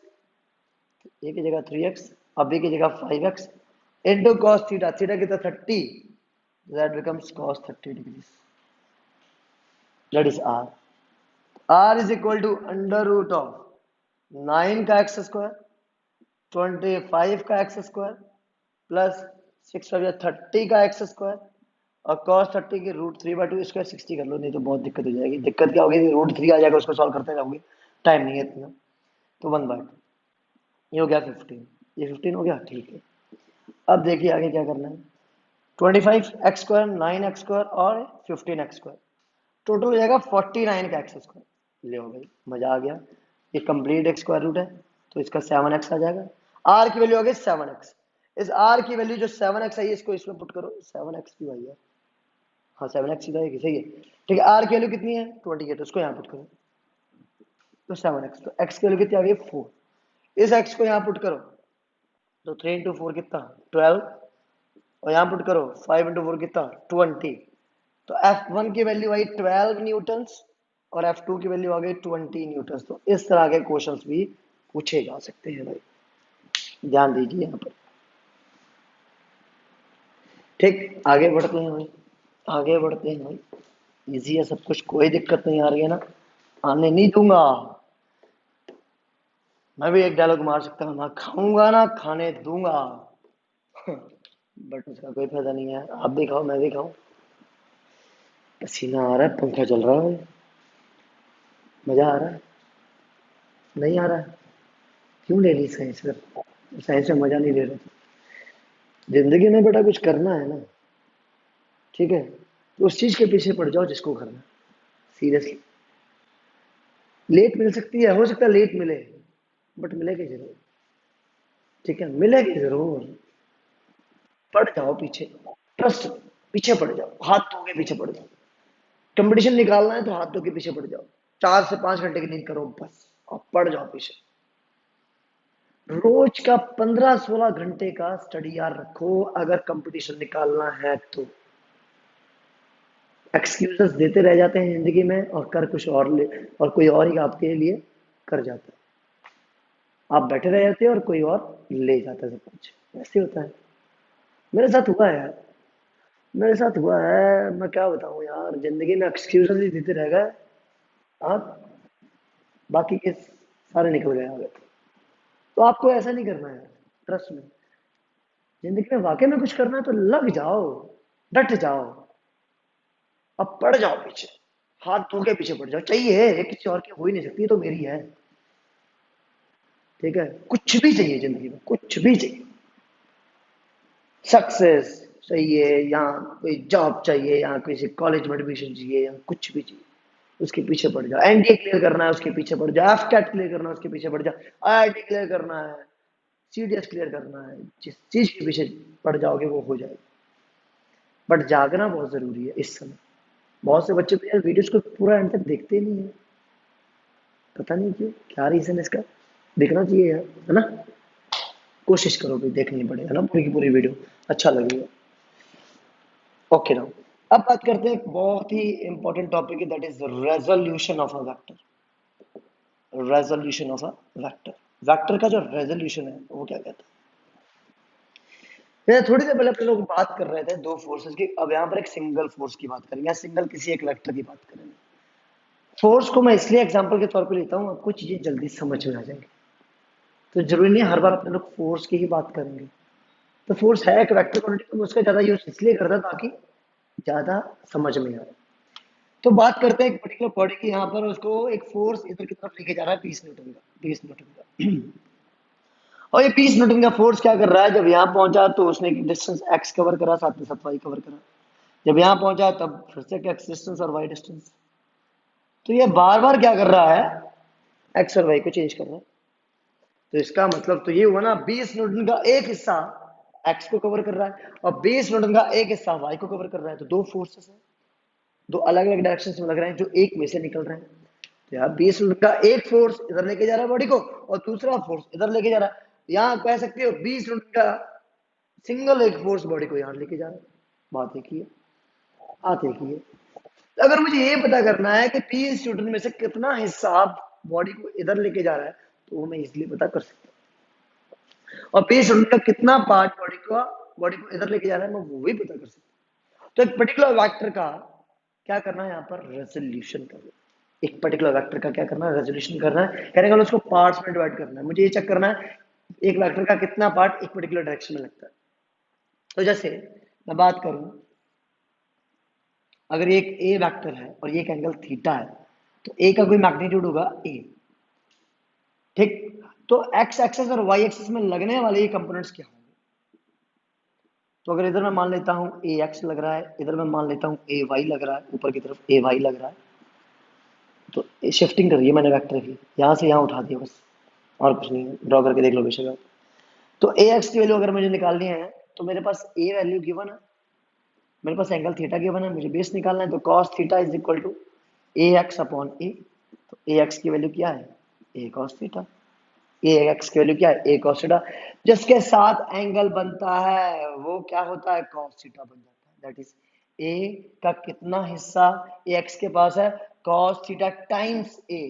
Speaker 1: A की जगह 3x और B की जगह 5x into cos theta, theta कितना 30, that becomes cos 30 degrees, that is r, r is equal to under root of 9 का x स्क्वायर 25 का x स्क्वायर प्लस 6/30 का x स्क्वायर और cos 30 की √3/2 स्क्वायर 60 कर लो, नहीं तो बहुत दिक्कत हो जाएगी। दिक्कत क्या होगी, √3 आ जाएगा, उसको सॉल्व करते जाओगे, टाइम नहीं है इतना, तो 1/2, ये हो गया 15, ये 15 हो गया, ठीक है। अब देखिए आगे क्या करना है, 25x², 9x² और 15x², टोटल हो जाएगा 49 का x स्क्वायर। ले भाई मजा आ गया, ये कंप्लीट एक स्क्वायर रूट है तो इसका 7x आ जाएगा, r की वैल्यू आ गई 7x, इस r की वैल्यू जो 7x आई है इसको इसमें पुट करो, 7x भी भाई है, हाँ 7x सीधा है, सही है, ठीक है। r की वैल्यू कितनी है 28, उसको यहाँ पुट करो, तो 7x, तो x की वैल्यू कितनी आ गई 4, इस x को यहाँ पुट करो, तो 3 इंटू 4 कितना 12, और यहाँ पुट करो 5 इंटू 4 कितना 20, तो F1 की वैल्यू आई 12 न्यूटन्स और F2 की वैल्यू आ गई 20 न्यूटन्स। तो इस तरह के क्वेश्चंस भी पूछे जा सकते हैं भाई, ध्यान दीजिए यहाँ पर। ठीक, आगे बढ़ते हैं भाई, आगे बढ़ते हैं भाई, इजी है सब कुछ, कोई दिक्कत नहीं आ रही है ना, आने नहीं दूंगा। मैं भी एक डायलॉग मार सकता हूँ, ना खाऊंगा ना खाने दूंगा, बट उसका कोई फायदा नहीं है, आप भी खाओ मैं भी खाऊं, पसीना आ रहा है, पंखा चल रहा है, मजा आ रहा है, नहीं आ रहा है, क्यों ले ली साइंस, फिर साइंस में मजा नहीं ले रहे, जिंदगी में बेटा कुछ करना है ना, ठीक है, तो उस चीज के पीछे पड़ जाओ जिसको करना, सीरियसली, लेट मिल सकती है, हो सकता है लेट मिले, बट मिलेगी जरूर। ठीक है, मिलेगी जरूर। पड़ जाओ पीछे, ट्रस्ट, पीछे पड़ जाओ, हाथ धो के पीछे पड़ जाओ। कंपटीशन निकालना है तो हाथ धो के पीछे पड़ जाओ। 4 से 5 घंटे की नींद करो बस, और पड़ जाओ पीछे। रोज का 15-16 घंटे का स्टडी यार रखो, अगर कंपटीशन निकालना है तो। एक्सक्यूजेस देते रह जाते हैं जिंदगी में, और कर कुछ और ले, और कोई और ही आपके लिए कर जाता है। आप बैठे रह जाते हैं और कोई और ले जाता है सब कुछ। ऐसे होता है, मेरे साथ हुआ है यार, मेरे साथ हुआ है। मैं क्या बताऊं यार, जिंदगी में एक्सक्यूजेस ही देते रह गए। आप, बाकी के सारे निकल गए आगे। तो आपको ऐसा नहीं करना है, ट्रस्ट में। जिंदगी में वाकई में कुछ करना है तो लग जाओ, डट जाओ, अब पड़ जाओ पीछे, हाथ धो के पीछे पड़ जाओ। चाहिए ये किसी और की हो ही नहीं सकती, ये तो मेरी है। ठीक है, कुछ भी चाहिए जिंदगी में, कुछ भी चाहिए। सक्सेस चाहिए, या कोई जॉब चाहिए, या किसी कॉलेज में एडमिशन चाहिए, या कुछ भी चाहिए, उसके पीछे पड़ जाओ। एनडीए क्लियर करना है, उसके पीछे पड़ जाओ। एफ कैट क्लियर करना है, उसके पीछे पड़ जाओ। आईआईटी क्लियर करना है, सीडीएस क्लियर करना है, जिस चीज के पीछे पड़ जाओगे वो हो जाएगा। बट जागना बहुत जरूरी है इस समय। बहुत से बच्चे तो यार वीडियोस को पूरा एंड तक देखते नहीं है, पता नहीं क्यों, क्या रीजन है इसका। देखना चाहिए यार, है ना। कोशिश करो भाई, देखनी पड़ेगा ना पूरी की पूरी वीडियो, अच्छा लगेगा। ओके नाउ, अब बात करते हैं एक बहुत ही इंपॉर्टेंट टॉपिक है, that is resolution of a vector. Resolution of a vector, vector का जो रेजोल्यूशन है वो क्या कहता है। थोड़ी देर पहले अपने लोग बात कर रहे थे दो फोर्सेस की, अब यहाँ पर एक सिंगल फोर्स की बात करेंगे, सिंगल किसी एक वेक्टर की बात करेंगे। फोर्स को मैं इसलिए एग्जांपल के तौर पे लेता हूँ, आपको चीजें जल्दी समझ में आ जाएंगी। तो जरूरी नहीं है हर बार अपने लोग फोर्स की ही बात करेंगे। तो फोर्स है एक वेक्टर क्वांटिटी, तो मैं उसका ज्यादा यूज इसलिए करता ताकि ज्यादा समझ में आए। तो बात करते हैं एक पर्टिकुलर बॉडी की, यहाँ पर उसको एक फोर्स इधर की तरफ लेके जा रहा है 20 न्यूटन का, 20 न्यूटन का। और ये 20 न्यूटन का फोर्स क्या कर रहा है, जब यहाँ पहुंचा तो उसने डिस्टेंस एक्स कवर करा, साथ में साथ वाई कवर करा। जब यहाँ पहुंचा तब फिर से एक्स डिस्टेंस और वाई डिस्टेंस। तो ये बार बार क्या कर रहा है, एक्स और वाई को चेंज कर रहा है। तो इसका मतलब तो ये हुआ ना, 20 न्यूटन का एक हिस्सा एक्स को कवर कर रहा है, और 20 न्यूटन का एक हिस्सा वाई को कवर कर रहा है। तो दो फोर्सेस हैं, दो अलग अलग डायरेक्शन में लग रहे हैं, जो एक में से निकल रहे हैं। तो यार 20 न्यूटन का एक फोर्स इधर लेके जा रहा है बॉडी को, और दूसरा फोर्स इधर लेके जा रहा है। यहाँ कह सकते हो 20 न्यूटन का सिंगल एक फोर्स बॉडी को यहाँ लेके जा रहा है। बात एक ही है, बात एक ही है। तो अगर मुझे ये पता करना है कि 20 न्यूटन में से कितना हिस्सा बॉडी को इधर लेके जा रहा है, तो वो मैं इजिली पता कर सकता हूँ। और 20 न्यूटन का कितना पार्ट बॉडी को इधर लेके जा रहा है, मैं वो भी पता कर सकता हूँ। तो एक पर्टिकुलर वेक्टर का क्या करना है, यहाँ पर रेजोल्यूशन करना है। एक पर्टिकुलर वेक्टर का क्या करना है, रेजोल्यूशन करना है। कहने का उसको पार्ट्स में डिवाइड करना है। मुझे ये चेक करना है एक वेक्टर का कितना पार्ट एक पर्टिकुलर डायरेक्शन में लगता है। तो जैसे मैं बात करूं, अगर एक ए वेक्टर है और ये एक एंगल थीटा है, तो ए का कोई मैग्नीट्यूड होगा ए। ठीक, तो एक्स एक्सेस और वाई एक्सेस में लगने वाले ये कंपोनेंट्स क्या होंगे। तो अगर इधर मैं मान लेता हूँ ए एक्स लग रहा है, इधर मैं मान लेता हूँ ए वाई लग रहा है, ऊपर की तरफ ए वाई लग रहा है। तो शिफ्टिंग कर रही है मैंने वेक्टर की, यहाँ से यहाँ उठा दिया बस, और कुछ नहीं है। ड्रॉ करके देख लो बेशक आप। तो ए एक्स की वैल्यू अगर मुझे निकालनी है, तो मेरे पास ए वैल्यू गिवन है, मेरे पास एंगल थीटा गिवन है, मुझे बेस निकालना है। तो cos theta is equal to A X upon ए। तो ए एक्स की वैल्यू क्या है, A cos theta. A X की वैल्यू क्या है, ए कॉस थीटा। जिसके साथ एंगल बनता है वो क्या होता है, कॉस थीटा बन जाता है। दैट इज ए का कितना हिस्सा ए एक्स के पास है, cos theta times a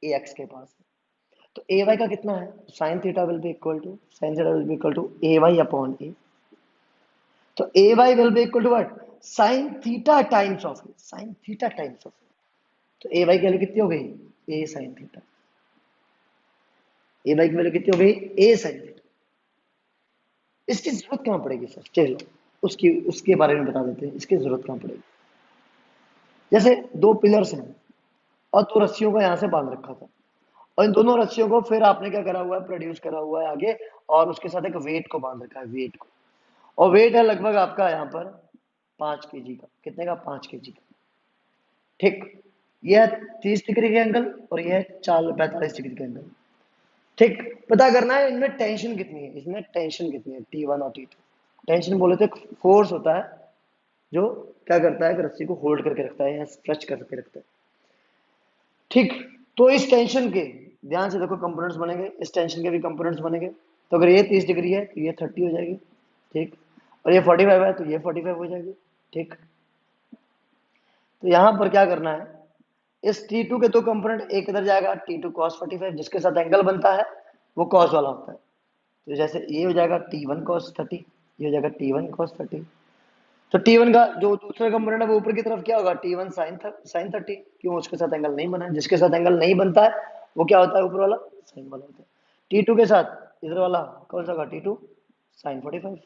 Speaker 1: x के पास है। तो ए वाई का कितना है, sine theta will be equal to, sine theta will be equal to a y upon ए। तो a y will be equal to what, sine theta times of a, sine theta times of a. तो a y की value कितनी हो गई, a sine theta. A y की value कितनी हो गई, ए साइन थीटा। इसकी जरूरत कहां पड़ेगी सर, चलो उसकी उसके बारे में बता देते हैं, इसकी जरूरत कहां पड़ेगी। जैसे दो पिलर्स हैं और दो रस्सियों को यहां से बांध रखा था, और इन दोनों रस्सियों को फिर आपने क्या करा हुआ है, प्रोड्यूस करा हुआ है आगे, और उसके साथ एक वेट को बांध रखा है, वेट को। और वेट है लगभग आपका यहाँ पर 5 kg का, कितने का, 5 kg का। ठीक, ये है 30 डिग्री का एंगल और ये है 45 डिग्री का एंगल। ठीक, पता करना है इनमें टेंशन कितनी है, इसमें टेंशन कितनी है T1 और T2। टेंशन बोले तो एक फोर्स होता है जो क्या करता है कि रस्सी को होल्ड करके रखता है या स्ट्रेच करके रखता है। ठीक, तो इस टेंशन के ध्यान से देखो कंपोनेंट्स बनेंगे, इस टेंशन के भी कंपोनेंट्स बनेंगे। तो अगर ये 30 डिग्री है तो ये 30 हो जाएगी। ठीक, और ये 45 है तो ये 45 हो जाएगी। ठीक, तो यहां पर क्या करना है, इस T2 के दो कंपोनेंट, एक इधर जाएगा T2 cos 45 जिसके साथ एंगल बनता है वो cos वाला होता है। तो जैसे ये हो जाएगा T1 cos 30, ये हो जाएगा T1 cos 30। तो T1 का जो दूसरा कंपोनेंट है वो ऊपर की तरफ क्या होगा, T1 sin 30, क्यों, उसके साथ एंगल नहीं बना है। जिसके साथ एंगल नहीं बनता है वो क्या होता है, ऊपर वाला साइन वाला होता है। T2 के साथ इधर वाला कौन सा होगा, T2 sin 45,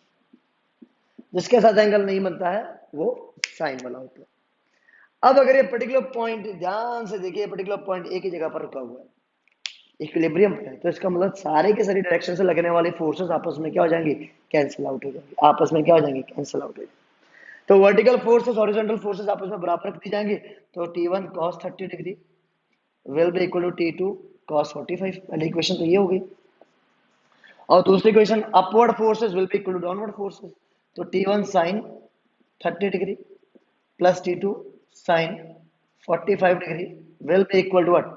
Speaker 1: जिसके साथ एंगल नहीं बनता है वो साइन वाला होता है। अब अगर ये पर्टिकुलर पॉइंट ध्यान से देखिए, पर्टिकुलर पॉइंट एक ही जगह पर रुका हुआ है, इक्विलिब्रियम पे है, तो इसका मतलब सारे के सारी डायरेक्शन से लगने वाले फोर्सेस आपस में क्या हो जाएंगे, कैंसिल आउट हो जाएंगे, आपस में क्या हो जाएंगे, कैंसिल आउट हो जाएंगे। तो वर्टिकल फोर्सेस हॉरिजॉन्टल फोर्सेस आपस में बराबर रख दी जाएंगे। तो T1 cos 30 degree will be equal to T2 cos 45। पहली इक्वेशन तो ये हो गई। और दूसरी equation, upward forces will be equal to downward forces. तो T1 sin 30 degree plus T2 sin 45 degree will be equal to what,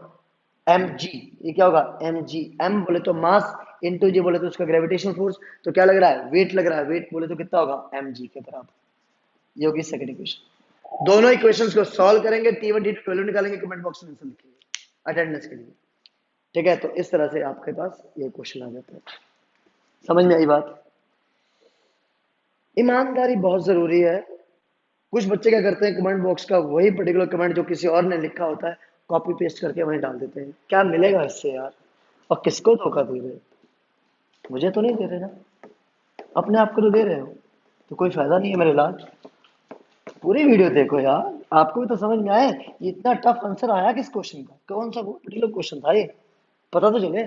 Speaker 1: mg। ये क्या होगा, mg। m बोले तो मास, इनटू जी बोले तो उसका ग्रेविटेशनल फोर्स। तो क्या लग रहा है, वेट लग रहा है, वेट बोले तो कितना होगा, mg के बराबर। ये होगी सेकंड इक्वेशन। दोनों इक्वेशंस को सॉल्व करेंगे, T1 T2 वैल्यू निकालेंगे, कमेंट बॉक्स में आंसर लिखिए अटेंडेंस के लिए। ठीक है, तो इस तरह से आपके पास ये क्वेश्चन आ जाता है। समझ में आई बात। ईमानदारी बहुत जरूरी है। कुछ बच्चे क्या करते हैं, कमेंट बॉक्स का वही पर्टिकुलर कमेंट जो किसी और ने लिखा होता है कॉपी पेस्ट करके वहीं डाल देते हैं। क्या मिलेगा इससे यार, और किसको धोखा दे रहे, मुझे तो नहीं दे रहे ना, अपने आप को तो दे रहे हो। तो कोई फायदा नहीं है मेरे लाल, पूरी वीडियो देखो यार, आपको भी तो समझ में आए ये इतना टफ आंसर आया किस क्वेश्चन का, कौन सा पर्टिकुलर क्वेश्चन था ये, पता तो चले।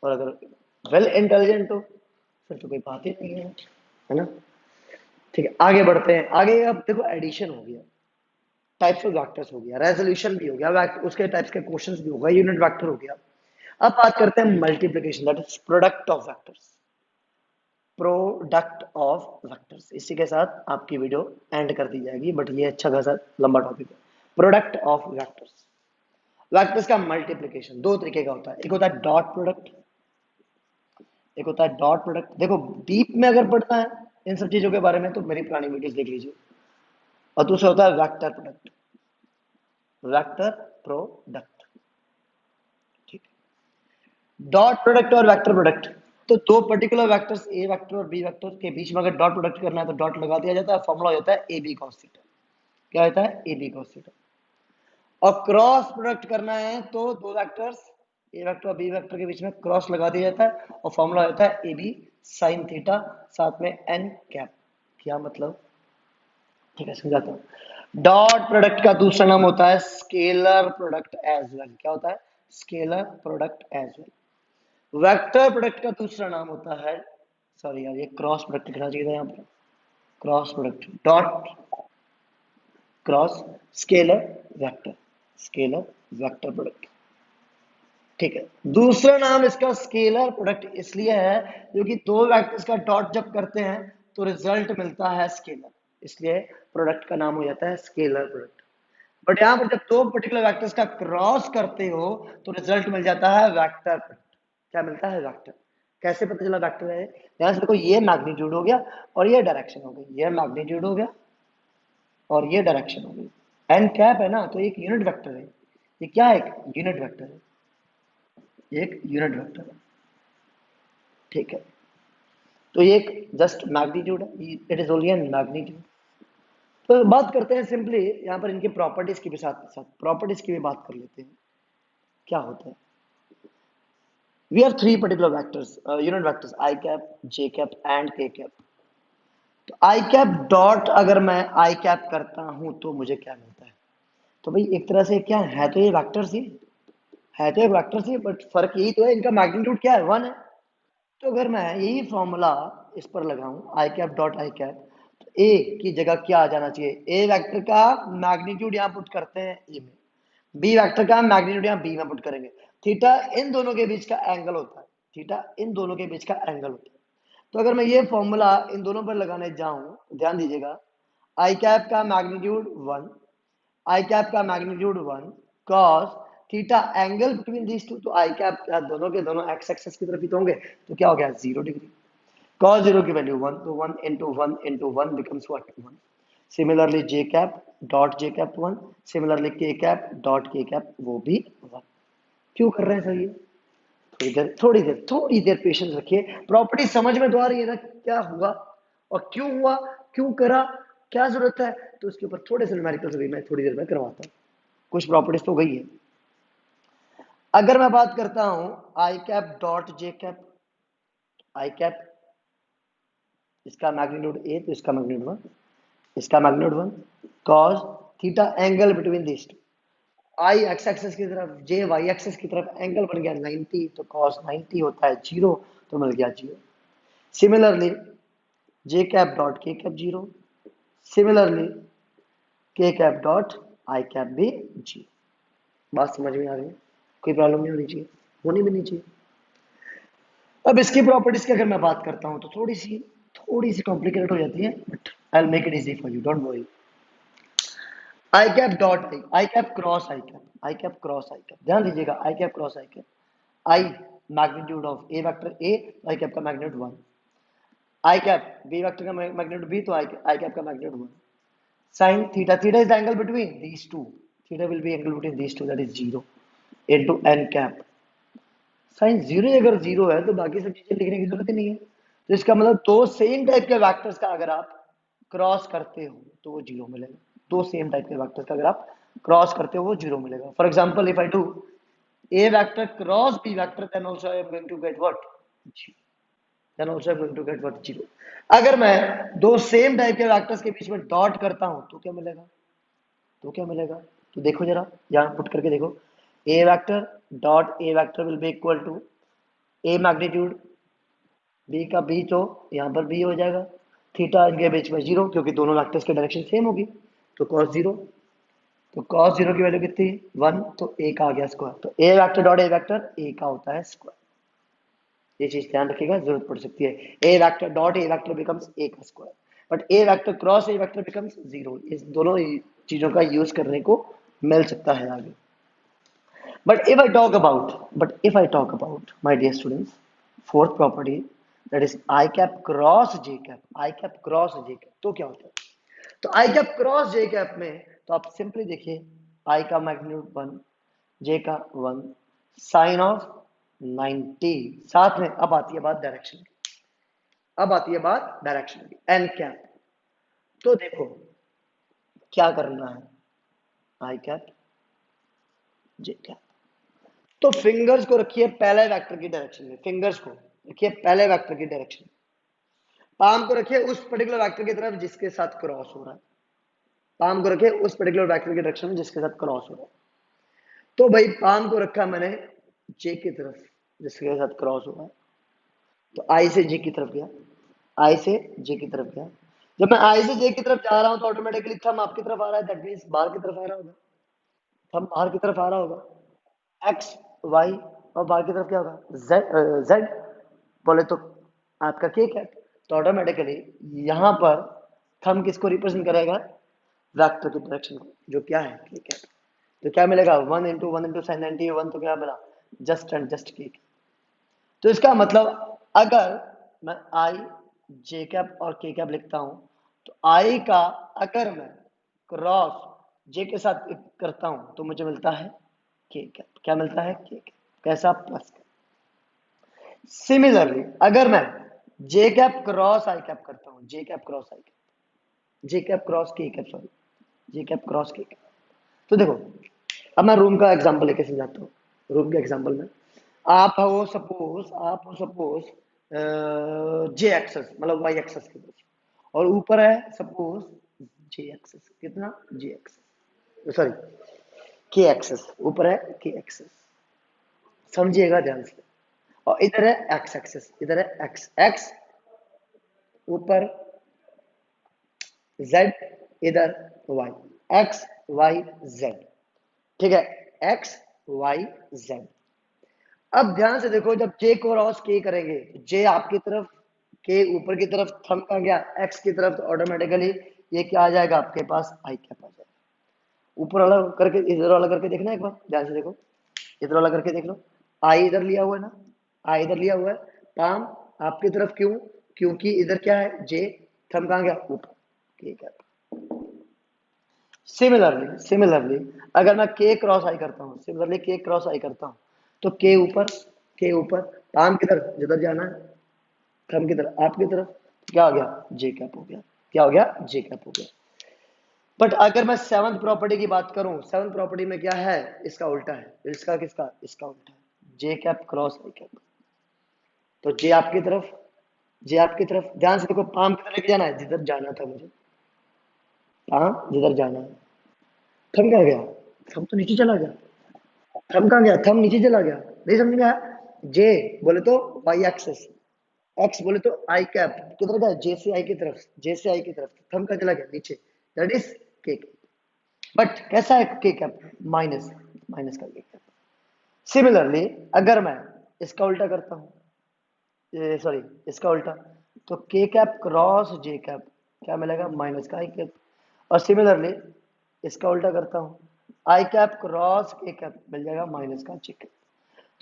Speaker 1: और अगर वेल इंटेलिजेंट हो फिर तो कोई बात ही नहीं है ना। ठीक है, आगे बढ़ते हैं। आगे अब देखो एडिशन हो गया, टाइप्स ऑफ वेक्टर्स हो गया, रेजोल्यूशन भी हो गया, उसके टाइप्स के क्वेश्चंस भी हो गए, यूनिट वेक्टर हो गया। अब बात करते हैं multiplication, that is product of vectors. Product of vectors, इसी के साथ आपकी वीडियो एंड कर दी जाएगी, बट ये अच्छा खासा लंबा टॉपिक है। प्रोडक्ट ऑफ वेक्टर्स, वेक्टर्स का मल्टीप्लिकेशन दो तरीके का होता है, एक होता है डॉट प्रोडक्ट, एक होता है डॉट प्रोडक्ट। देखो डीप में अगर पढ़ना है इन सब चीजों के बारे में तो मेरी पुरानी वीडियोस देख लीजिए। और दूसरा होता है वेक्टर प्रोडक्ट, वेक्टर प्रोडक्ट। ठीक, डॉट प्रोडक्ट और वेक्टर प्रोडक्ट, तो दो पर्टिकुलर वेक्टर्स ए वेक्टर और बी वेक्टर के बीच में अगर डॉट प्रोडक्ट करना है तो डॉट लगा दिया जाता है, फॉर्मूला हो जाता है ए बी कॉस थीटा। क्या होता है, ए बी कॉस थीटा। और क्रॉस प्रोडक्ट करना है तो दो वेक्टर्स ए वेक्टर और बी वेक्टर के बीच में क्रॉस लगा दिया जाता है और फॉर्मूला होता है ए बी साइन थीटा, साथ में एन कैप। क्या मतलब, ठीक है समझाता हूं। डॉट प्रोडक्ट का दूसरा नाम होता है स्केलर प्रोडक्ट एज वेल। क्या होता है, scalar product as well. Vector product का दूसरा नाम होता है, सॉरी यार ये क्रॉस प्रोडक्ट लिखना चाहिए था यहाँ पर, cross product, dot cross scalar vector, scalar vector product. ठीक है, दूसरा नाम इसका स्केलर प्रोडक्ट इसलिए है क्योंकि दो वेक्टर्स का डॉट जब करते हैं तो रिजल्ट मिलता है स्केलर, इसलिए प्रोडक्ट का नाम हो जाता है स्केलर प्रोडक्ट। बट यहाँ पर जब दो पर्टिकुलर वेक्टर्स का क्रॉस करते हो तो रिजल्ट मिल जाता है वेक्टर प्रोडक्ट। क्या मिलता है, वेक्टर। कैसे पता चला वेक्टर है, ध्यान से देखो, ये मैग्नीट्यूड हो गया और ये डायरेक्शन हो गई, ये मैग्नीट्यूड हो गया और ये डायरेक्शन हो गई। एन कैप है ना, तो एक यूनिट वेक्टर है, ये क्या है, एक यूनिट वेक्टर है, एक यूनिट वेक्टर है। ठीक है, तो ये एक जस्ट मैग्नीट्यूड है, it is only an magnitude. तो बात करते हैं सिंपली यहाँ पर इनकी प्रॉपर्टीज की भी, साथ साथ प्रॉपर्टीज की भी बात कर लेते हैं क्या होता है। We are three particular vectors, unit vectors i cap, j cap and k cap. तो आई कैप डॉट अगर मैं आई कैप करता हूं तो मुझे क्या मिलता है, तो भाई एक तरह से क्या है तो ये वेक्टर्स ही है, तो ये वेक्टर्स ही, बट फर्क यही तो है, इनका मैग्नीट्यूड क्या है, वन है। तो अगर मैं यही फॉर्मूला इस पर लगाऊं आई कैप डॉट आई कैप, तो ए की जगह क्या आ जाना चाहिए, ए वेक्टर का मैग्नीट्यूड यहाँ पुट करते हैं ए में, बी वेक्टर का मैग्नीट्यूड यहाँ बी में पुट करेंगे। थीटा इन दोनों के बीच का एंगल होता है, थीटा इन दोनों के बीच का एंगल होता है। तो अगर मैं ये फॉर्मूला इन दोनों पर लगाने जाऊं, ध्यान दीजिएगा, आई कैप का मैग्नीट्यूड 1, आई कैप का magnitude 1 cos theta angle between these two, तो आई कैप दोनों के दोनों एक्स एक्सिस की तरफ ही तो होंगे, तो क्या हो गया 0 डिग्री। cos 0 की वैल्यू 1, तो 1 into 1 into 1 becomes what 1। Similarly j cap dot j cap 1, similarly k cap dot k cap वो भी 1। क्यों कर रहे हैं सर ये? थोड़ी देर पेशेंस रखिए, प्रॉपर्टी समझ में तो आ रही है ना क्या हुआ और क्यों हुआ, क्यों करा, क्या जरूरत है, तो उसके ऊपर थोड़े से न्यूमेरिकल्स भी मैं थोड़ी देर में करवाता हूँ। कुछ प्रॉपर्टीज तो गई है। अगर मैं बात करता हूं i cap dot j cap, i cap इसका मैग्नीट्यूड ए, तो इसका मैग्नीट्यूड 1, इसका magnitude 1 cos theta angle between this two, i x axis की तरफ, जे वाई एक्सिस की तरफ एंगल बन गया 90, तो cos 90 होता है 0, तो मिल गया 0। सिमिलरली जे कैप डॉट के कैप 0, सिमिलरली के कैप डॉट आई कैप भी 0। बात समझ में आ रही है? कोई प्रॉब्लम नहीं होनी चाहिए, होनी भी नहीं चाहिए। अब इसकी प्रॉपर्टीज की अगर मैं बात करता हूं तो थोड़ी सी कॉम्प्लिकेटेड हो जाती है, but I will make it easy for you, don't worry. I cap dot i, i cap cross i cap, i cap cross i cap, ध्यान दीजिएगा, i cap cross i cap, i magnitude of a vector a, i cap का magnitude 1, i cap b vector का magnitude b, तो i cap का magnitude 1, sin theta, theta is the angle between these two, theta will be angle between these two, that is 0 into n cap। Sine zero अगर zero है तो बाकी सब चीजें लिखने की जरूरत ही नहीं है। तो इसका मतलब दो सेम टाइप के वेक्टर्स का अगर आप क्रॉस करते हो तो वो जीरो मिलेगा। दो सेम टाइप के वेक्टर्स का अगर आप क्रॉस करते हो वो जीरो मिलेगा। For example if I do a vector cross b vector, then also I am going to get what? Then also I am going to get what? 0। अगर मैं दो सेम टाइप के वेक्टर्स के बीच में डॉट करता हूं तो क्या मिलेगा? तो क्या मिलेगा? तो देखो जरा, यहां पुट करके देखो, a vector dot a vector will be equal to a magnitude b का b, तो यहां पर b हो जाएगा, थीटा इनके बीच में 0 क्योंकि दोनों वेक्टर्स की डायरेक्शन सेम होगी, तो cos 0, तो cos 0 की वैल्यू कितनी 1, तो a का आ गया स्क्वायर, तो a vector dot a vector a का होता है स्क्वायर। ये चीज ध्यान रखिएगा, जरूरत पड़ सकती है। ए vector dot a vector becomes a का square, but a vector cross a vector becomes 0। इस दोनों चीजों का यूज करने को मिल सकता है आगे। But if I talk about my dear students, fourth property, that is I cap cross j cap, I cap cross j cap, तो क्या होता है? तो I cap cross j cap में तो आप सिंपली देखिए, I का मैग्नीट्यूड 1, j का 1, साइन ऑफ 90, साथ में अब आती है बात डायरेक्शन की, अब आती है बात डायरेक्शन की, एन कैप। तो देखो क्या करना है, आई कैप जे कैप, तो फिंगर्स को रखिए पहले वेक्टर की डायरेक्शन में, फिंगर्स को रखिए पहले वेक्टर की डायरेक्शन में, पाम को रखिए उस पर्टिकुलर वेक्टर की तरफ जिसके साथ क्रॉस हो रहा है, पाम को रखिए उस पर्टिकुलर वेक्टर की डायरेक्शन में जिसके साथ क्रॉस हो रहा है। तो भाई पाम को रखा मैंने जे की तरफ जिसके साथ क्रॉस हो रहा है, तो आई से जे की तरफ गया, आई से जे की तरफ गया। जब मैं आई से जे की तरफ जा रहा हूं तो ऑटोमेटिकली थंब आपकी तरफ आ रहा है, दैट मींस बाहर की तरफ आ रहा होगा, थंब बाहर की तरफ आ रहा होगा, एक्स वाई, और बाहर की तरफ क्या होगा जेड, जेड बोले तो आपका के कैप, तो ऑटोमेटिकली यहां पर थंब किसको रिप्रेजेंट करेगा? वेक्टर की डायरेक्शन को, जो क्या है के कैप। तो क्या मिलेगा 1 into sin 90, 1, तो क्या मिला जस्ट एंड जस्ट के। तो इसका मतलब अगर मैं आई जे कैप और के कैप लिखता हूं तो आई का अगर मैं क्रॉस जे के साथ करता हूं तो मुझे मिलता है के कैप। क्या मिलता है? K cap. कैसा? प्लस। सिमिलरली अगर मैं जे कैप क्रॉस आई कैप करता हूं, जे cap cross i cap, j cap cross k cap, sorry, J cap cross k cap, तो देखो अब मैं रूम का एग्जांपल लेके समझाता हूँ। रूम के एग्जांपल में आप हो सपोज जे एक्सेस मतलब वाई एक्सेस के बीच, और ऊपर है सपोज जे एक्सेस, कितना जे एक्सेस, सॉरी के एक्सेस, ऊपर है के एक्सेस, समझिएगा ध्यान से, और इधर है एक्स एक्सेस, इधर है एक्स एक्स, ऊपर जेड, इधर वाई, एक्स वाई जेड, ठीक है। X Y z. अब ध्यान से देखो, जब जे क्रॉस के करेंगे तो जे आपकी तरफ, के ऊपर की तरफ, थंब का गया एक्स की तरफ, तो ऑटोमेटिकली ये क्या आ जाएगा आपके पास, आई कैप आ जाएगा। ऊपर वाला करके इधर वाला करके देखना एक बार ध्यान से देखो, इधर वाला करके देख लो। आई इधर लिया हुआ है ना, आई इधर लिया हुआ है, पाम आपकी तरफ, क्यों, क्योंकि इधर क्या है जे, थंब कहाँ गया ऊपर, ठीक है। सिमिलरली अगर मैं के क्रॉस आई करता हूँ, सिमिलरली के क्रॉस आई करता हूँ, तो के ऊपर पाम किधर, जिधर जाना है, थंब किधर आपकी तरफ, क्या हो गया, जे कैप हो गया, क्या हो गया, जे कैप हो गया। बट अगर मैं सेवंथ प्रॉपर्टी की बात करूं, सेवंथ प्रॉपर्टी में क्या है, इसका उल्टा है, इसका किसका, इसका उल्टा है, जे कैप क्रॉस आई कैप। तो जे आपकी तरफ, जे आपकी तरफ, ध्यान से देखो, पाम किधर लेके जाना है, जिधर जाना था मुझे, पाम जिधर जाना है, थंब कहाँ गया, थंब तो नीचे चला गया, थंब कहाँ गया, थंब नीचे चला गया, नहीं समझ में आया। जे बोले तो वाई एक्सेस, एक्स बोले तो आई कैप किधर गया, जे से आई की तरफ, जे से आई की तरफ, थंब का चला गया नीचे, दैट इज के। बट कैसा है के कैप, माइनस, माइनस का के कैप। सिमिलरली अगर मैं इसका उल्टा करता हूँ, सॉरी इसका उल्टा, तो के कैप क्रॉस जे कैप क्या मिलेगा, माइनस का आई कैप। और सिमिलरली इसका उल्टा करता हूँ, आई कैप क्रॉस के कैप मिल जाएगा माइनस का जे कैप।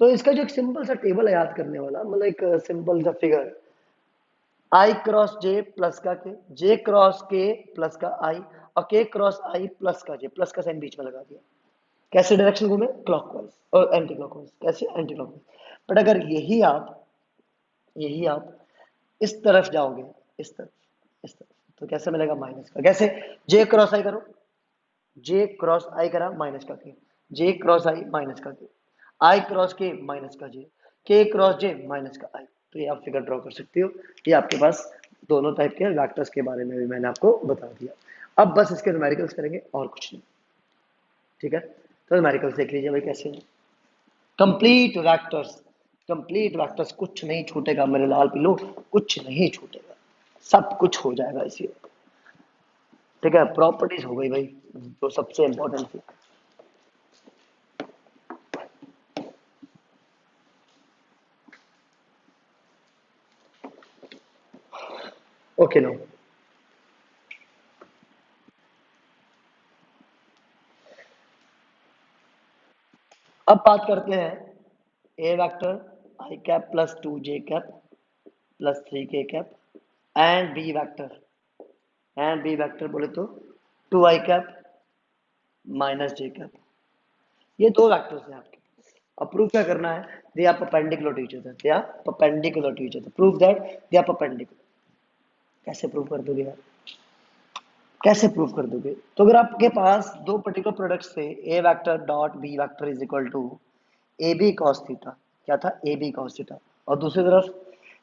Speaker 1: तो इसका जो एक सिंपल सा टेबल है याद करने वाला, मतलब एक सिंपल सा फिगर, आई क्रॉस जे प्लस का के, जे क्रॉस के प्लस का आई, और के क्रॉस आई प्लस का जे, प्लस का साइन बीच में लगा दिया। कैसे डायरेक्शन घूमे, क्लॉकवाइज और एंटी क्लॉकवाइज, कैसे, एंटी क्लॉकवाइज। बट अगर यही आप इस तरफ जाओगे, इस तरफ, इस तरफ, तो कैसे मिलेगा, माइनस का। कैसे, जे क्रॉस आई करो, जे क्रॉस आई करा माइनस का के, जे क्रॉस आई माइनस का के, आई क्रॉस के माइनस का जे, के क्रॉस जे माइनस का आई। तो ये आप फिगर ड्रॉ कर सकते हो। ये आपके पास दोनों टाइप के वेक्टर्स के बारे में भी मैंने आपको बता दिया। अब बस इसके न्यूमेरिकल्स करेंगे और कुछ नहीं, ठीक है। तो न्यूमेरिकल्स देख लीजिए भाई कैसे हैं। कंप्लीट वेक्टर्स, कंप्लीट वेक्टर्स, कुछ नहीं छूटेगा मेरे लाल पिलो, कुछ नहीं छूटेगा, सब कुछ हो जाएगा इसी वक्त, ठीक है। प्रॉपर्टीज हो गई भाई जो सबसे इंपॉर्टेंट थी। ओके नो, अब बात करते हैं a vector i cap plus two j cap plus three k cap and b vector, and b vector बोले तो two i cap minus j cap. ये दो वेक्टर्स हैं आपके। अब प्रूव क्या करना है, they are perpendicular to each other, they are perpendicular to each other, prove that they are perpendicular. कैसे प्रूव कर दोगे यार, कैसे प्रूव कर दोगे, तो अगर आपके पास दो पर्टिकुलर प्रोडक्ट्स थे, a vector dot b vector is equal to a b cos theta, क्या था, ए बी कॉस थीटा, और दूसरी तरफ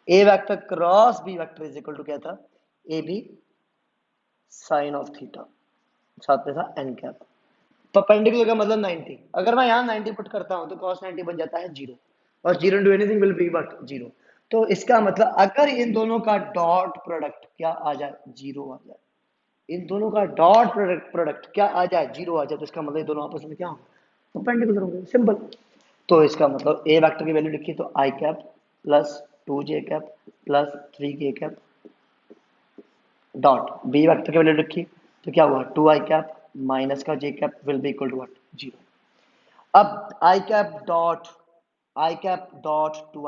Speaker 1: a vector cross b vector is equal to क्या था, a b sine of theta, साथ में था एन कैप। परपेंडिकुलर का मतलब 90, अगर मैं यहाँ 90 पुट करता हूँ तो cos 90 बन जाता है जीरो, और zero into anything will be but zero. तो इसका मतलब अगर इन दोनों का डॉट प्रोडक्ट क्या आ जाए, जीरो आ जाए, इन दोनों का डॉट प्रोडक्ट क्या आ जाए, जीरो आ जाए, तो इसका मतलब ये दोनों आपस में क्या होगा, परपेंडिकुलर होंगे, सिंपल। तो इसका मतलब ए वेक्टर की वैल्यू लिखी तो i cap plus two j cap plus three k cap dot b vector की वैल्यू लिखी तो क्या हुआ, टू आई कैप माइनस का j cap will be equal to what, zero. अब i cap dot two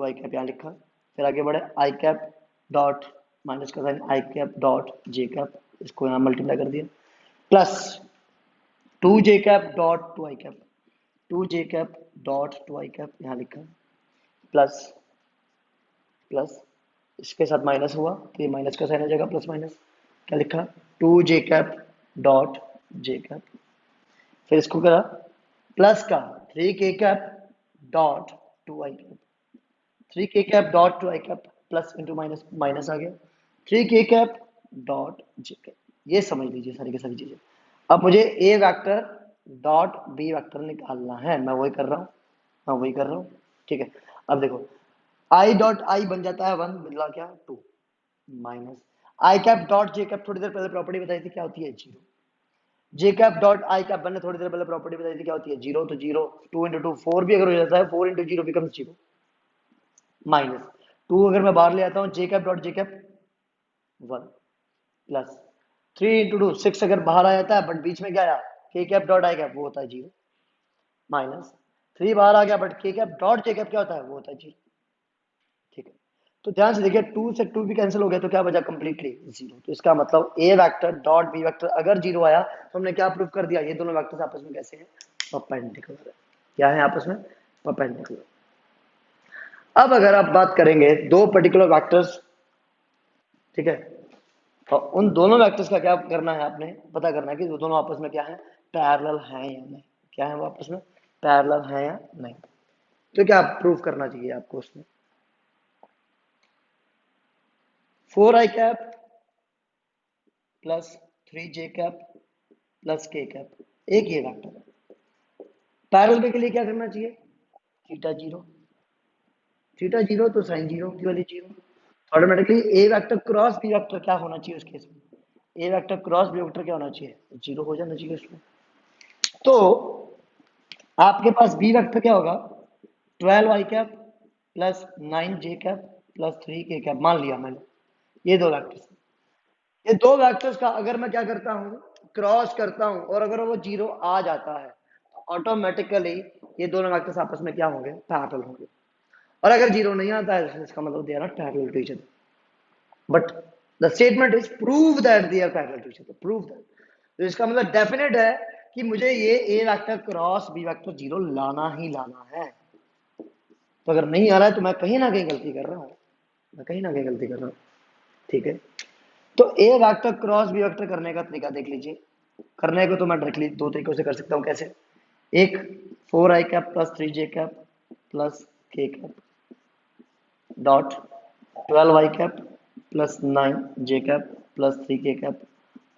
Speaker 1: i cap यहाँ लिखा, फिर आगे बढ़े आई कैप डॉट माइनस का sign i cap dot j cap, इसको यहाँ मल्टीप्लाई कर दिया, plus two j cap dot two i cap, two j cap dot two i cap यहाँ लिखा, प्लस प्लस इसके साथ माइनस हुआ तो ये माइनस का साइन हो जाएगा, प्लस माइनस क्या लिखा, two j cap dot j cap, फिर इसको करा प्लस का three k cap dot two i cap, three k cap dot two i cap, plus into minus, minus आ गया, three k cap dot j cap. ये समझ लीजिए सारी की सारी चीजें। अब मुझे ए वेक्टर डॉट बी वेक्टर निकालना है, मैं वही कर रहा हूँ, मैं वही कर रहा हूँ, ठीक है। अब देखो आई डॉट आई बन जाता है वन, मिला क्या, two, minus i cap dot j cap, थोड़ी देर पहले प्रॉपर्टी बताई थी क्या होती है, zero. J cap dot i cap, मैंने थोड़ी देर पहले प्रॉपर्टी बताई थी क्या होती है, जीरो तो जीरो, 2 into 2 4 भी अगर हो जाता है, 4 into 0 बिकम्स जीरो, माइनस 2 अगर मैं बाहर ले आता हूँ, j cap dot j cap 1 plus 3 into 2 6 अगर बाहर आ जाता है बट बीच में क्या आया, के कैप डॉट आई कैप वो होता है जीरो, माइनस 3 बाहर आ गया बट के कैप डॉट जे कैप क्या होता है, वो होता है जीरो। ठीक है, तो ध्यान से देखिए 2 से 2 भी कैंसिल हो गया तो क्या बचा कंप्लीटली जीरो। तो इसका मतलब ए वेक्टर डॉट बी वेक्टर अगर जीरो आया तो हमने क्या प्रूव कर दिया, ये दोनों वेक्टर्स आपस में कैसे हैं, परपेंडिकुलर है। क्या है आपस में, परपेंडिकुलर। अब अगर आप बात करेंगे दो पर्टिकुलर वेक्टर्स, ठीक है, तो उन दोनों वेक्टर्स का क्या करना है, आपने पता करना है कि वो दोनों आपस में क्या है, पैरेलल हैं या नहीं। क्या है वो आपस में, पैरेलल हैं या नहीं। तो क्या प्रूव करना चाहिए आपको उसमें, 4i cap plus 3j cap plus k cap, एक ये वेक्टर है। पैरेलल के लिए क्या करना चाहिए, थीटा जीरो, थीटा जीरो तो साइन जीरो की वाली zero. Automatically a vector cross b vector क्या होना चाहिए उस केस में, a vector cross b vector क्या होना चाहिए, जीरो हो जाना चाहिए उसमें। तो आपके पास बी वेक्टर क्या होगा, 12i cap plus 9j cap plus 3k cap, मान लिया मैंने ये दो वेक्टर्स, ये दो वेक्टर्स का अगर मैं क्या करता हूं, क्रॉस करता हूं और अगर वो जीरो आ जाता है तो ऑटोमेटिकली ये दोनों वेक्टर्स आपस में क्या होंगे, पैरेलल होंगे। और अगर जीरो नहीं आता है तो इसका मतलब they are not parallel to each other, but the statement is prove that they are parallel to each other, prove that. तो इसका मतलब डेफिनेट है कि मुझे ये a vector cross b vector zero लाना ही लाना है। तो अगर नहीं आ रहा है तो मैं कहीं ना कहीं गलती कर रहा हूं, मैं कहीं ना कहीं गलती कर रहा हूं। ठीक है, तो ए वेक्टर क्रॉस बी वेक्टर करने का तरीका देख लीजिए। करने को तो मैं डायरेक्टली दो तरीकों से कर सकता हूँ, कैसे, एक 4i cap plus 3j cap plus k cap dot 12i cap plus 9j cap plus 3k cap.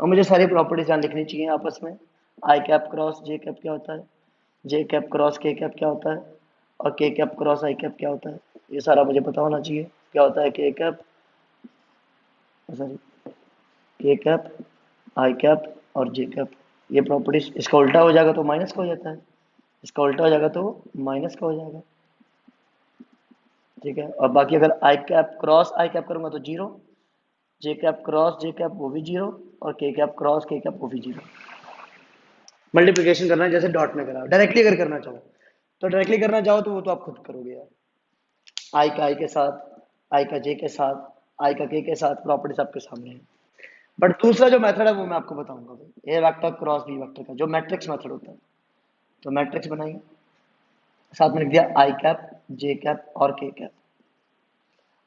Speaker 1: और मुझे सारी प्रॉपर्टीज यहाँ लिखनी चाहिए आपस में, i cap cross j cap क्या होता है, जे कैप क्रॉस के कैप क्या होता है, और के कैप क्रॉस आई कैप क्या होता है, ये सारा मुझे पता होना चाहिए। क्या होता है के कैप, सॉरी, के कैप, आई कैप और जे कैप, ये प्रॉपर्टीज, इसका उल्टा हो जाएगा तो माइनस का हो जाता है, इसका उल्टा हो जाएगा तो माइनस का हो जाएगा। ठीक है, और बाकी अगर आई कैप क्रॉस आई कैप करूंगा तो zero, j cap cross j cap वो भी जीरो, और के कैप क्रॉस के कैप वो भी जीरो। मल्टीप्लिकेशन करना है जैसे डॉट में करा, डायरेक्टली अगर करना चाहो तो डायरेक्टली करना चाहो तो वो तो आप खुद करोगे यार, आई का आई के साथ, आई का जे के साथ, आई का के साथ, प्रॉपर्टीज आपके सामने है। बट दूसरा जो मेथड है वो मैं आपको बताऊंगा भाई, ए वेक्टर क्रॉस बी वेक्टर का जो मैट्रिक्स मेथड होता है। तो मैट्रिक्स बनाइए, साथ में लिख दिया आई कैप जे कैप और के कैप।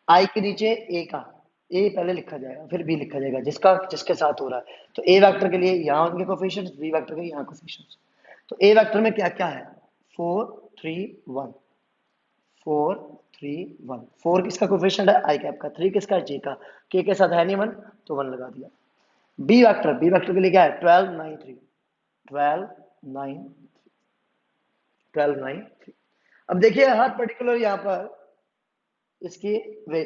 Speaker 1: आई के नीचे ए का, ए पहले लिखा जाएगा फिर बी लिखा जाएगा जिसका जिसके साथ हो रहा है। तो ए वेक्टर के लिए यहाँ उनके कोफिशिएंट्स, बी वेक्टर के लिए यहाँ कोफिशिएंट्स। तो ए वेक्टर में क्या क्या है, 4 3 1, 4 3 1, 4 किसका कोफिशिएंट है आई कैप का, 3 किसका जे का, के साथ है नहीं 1 तो 1 लगा दिया। बी वेक्टर के लिए क्या है, 12 9 3, 12 9 12 9 3। अब देखिए हर पर्टिकुलर यहाँ पर इसकी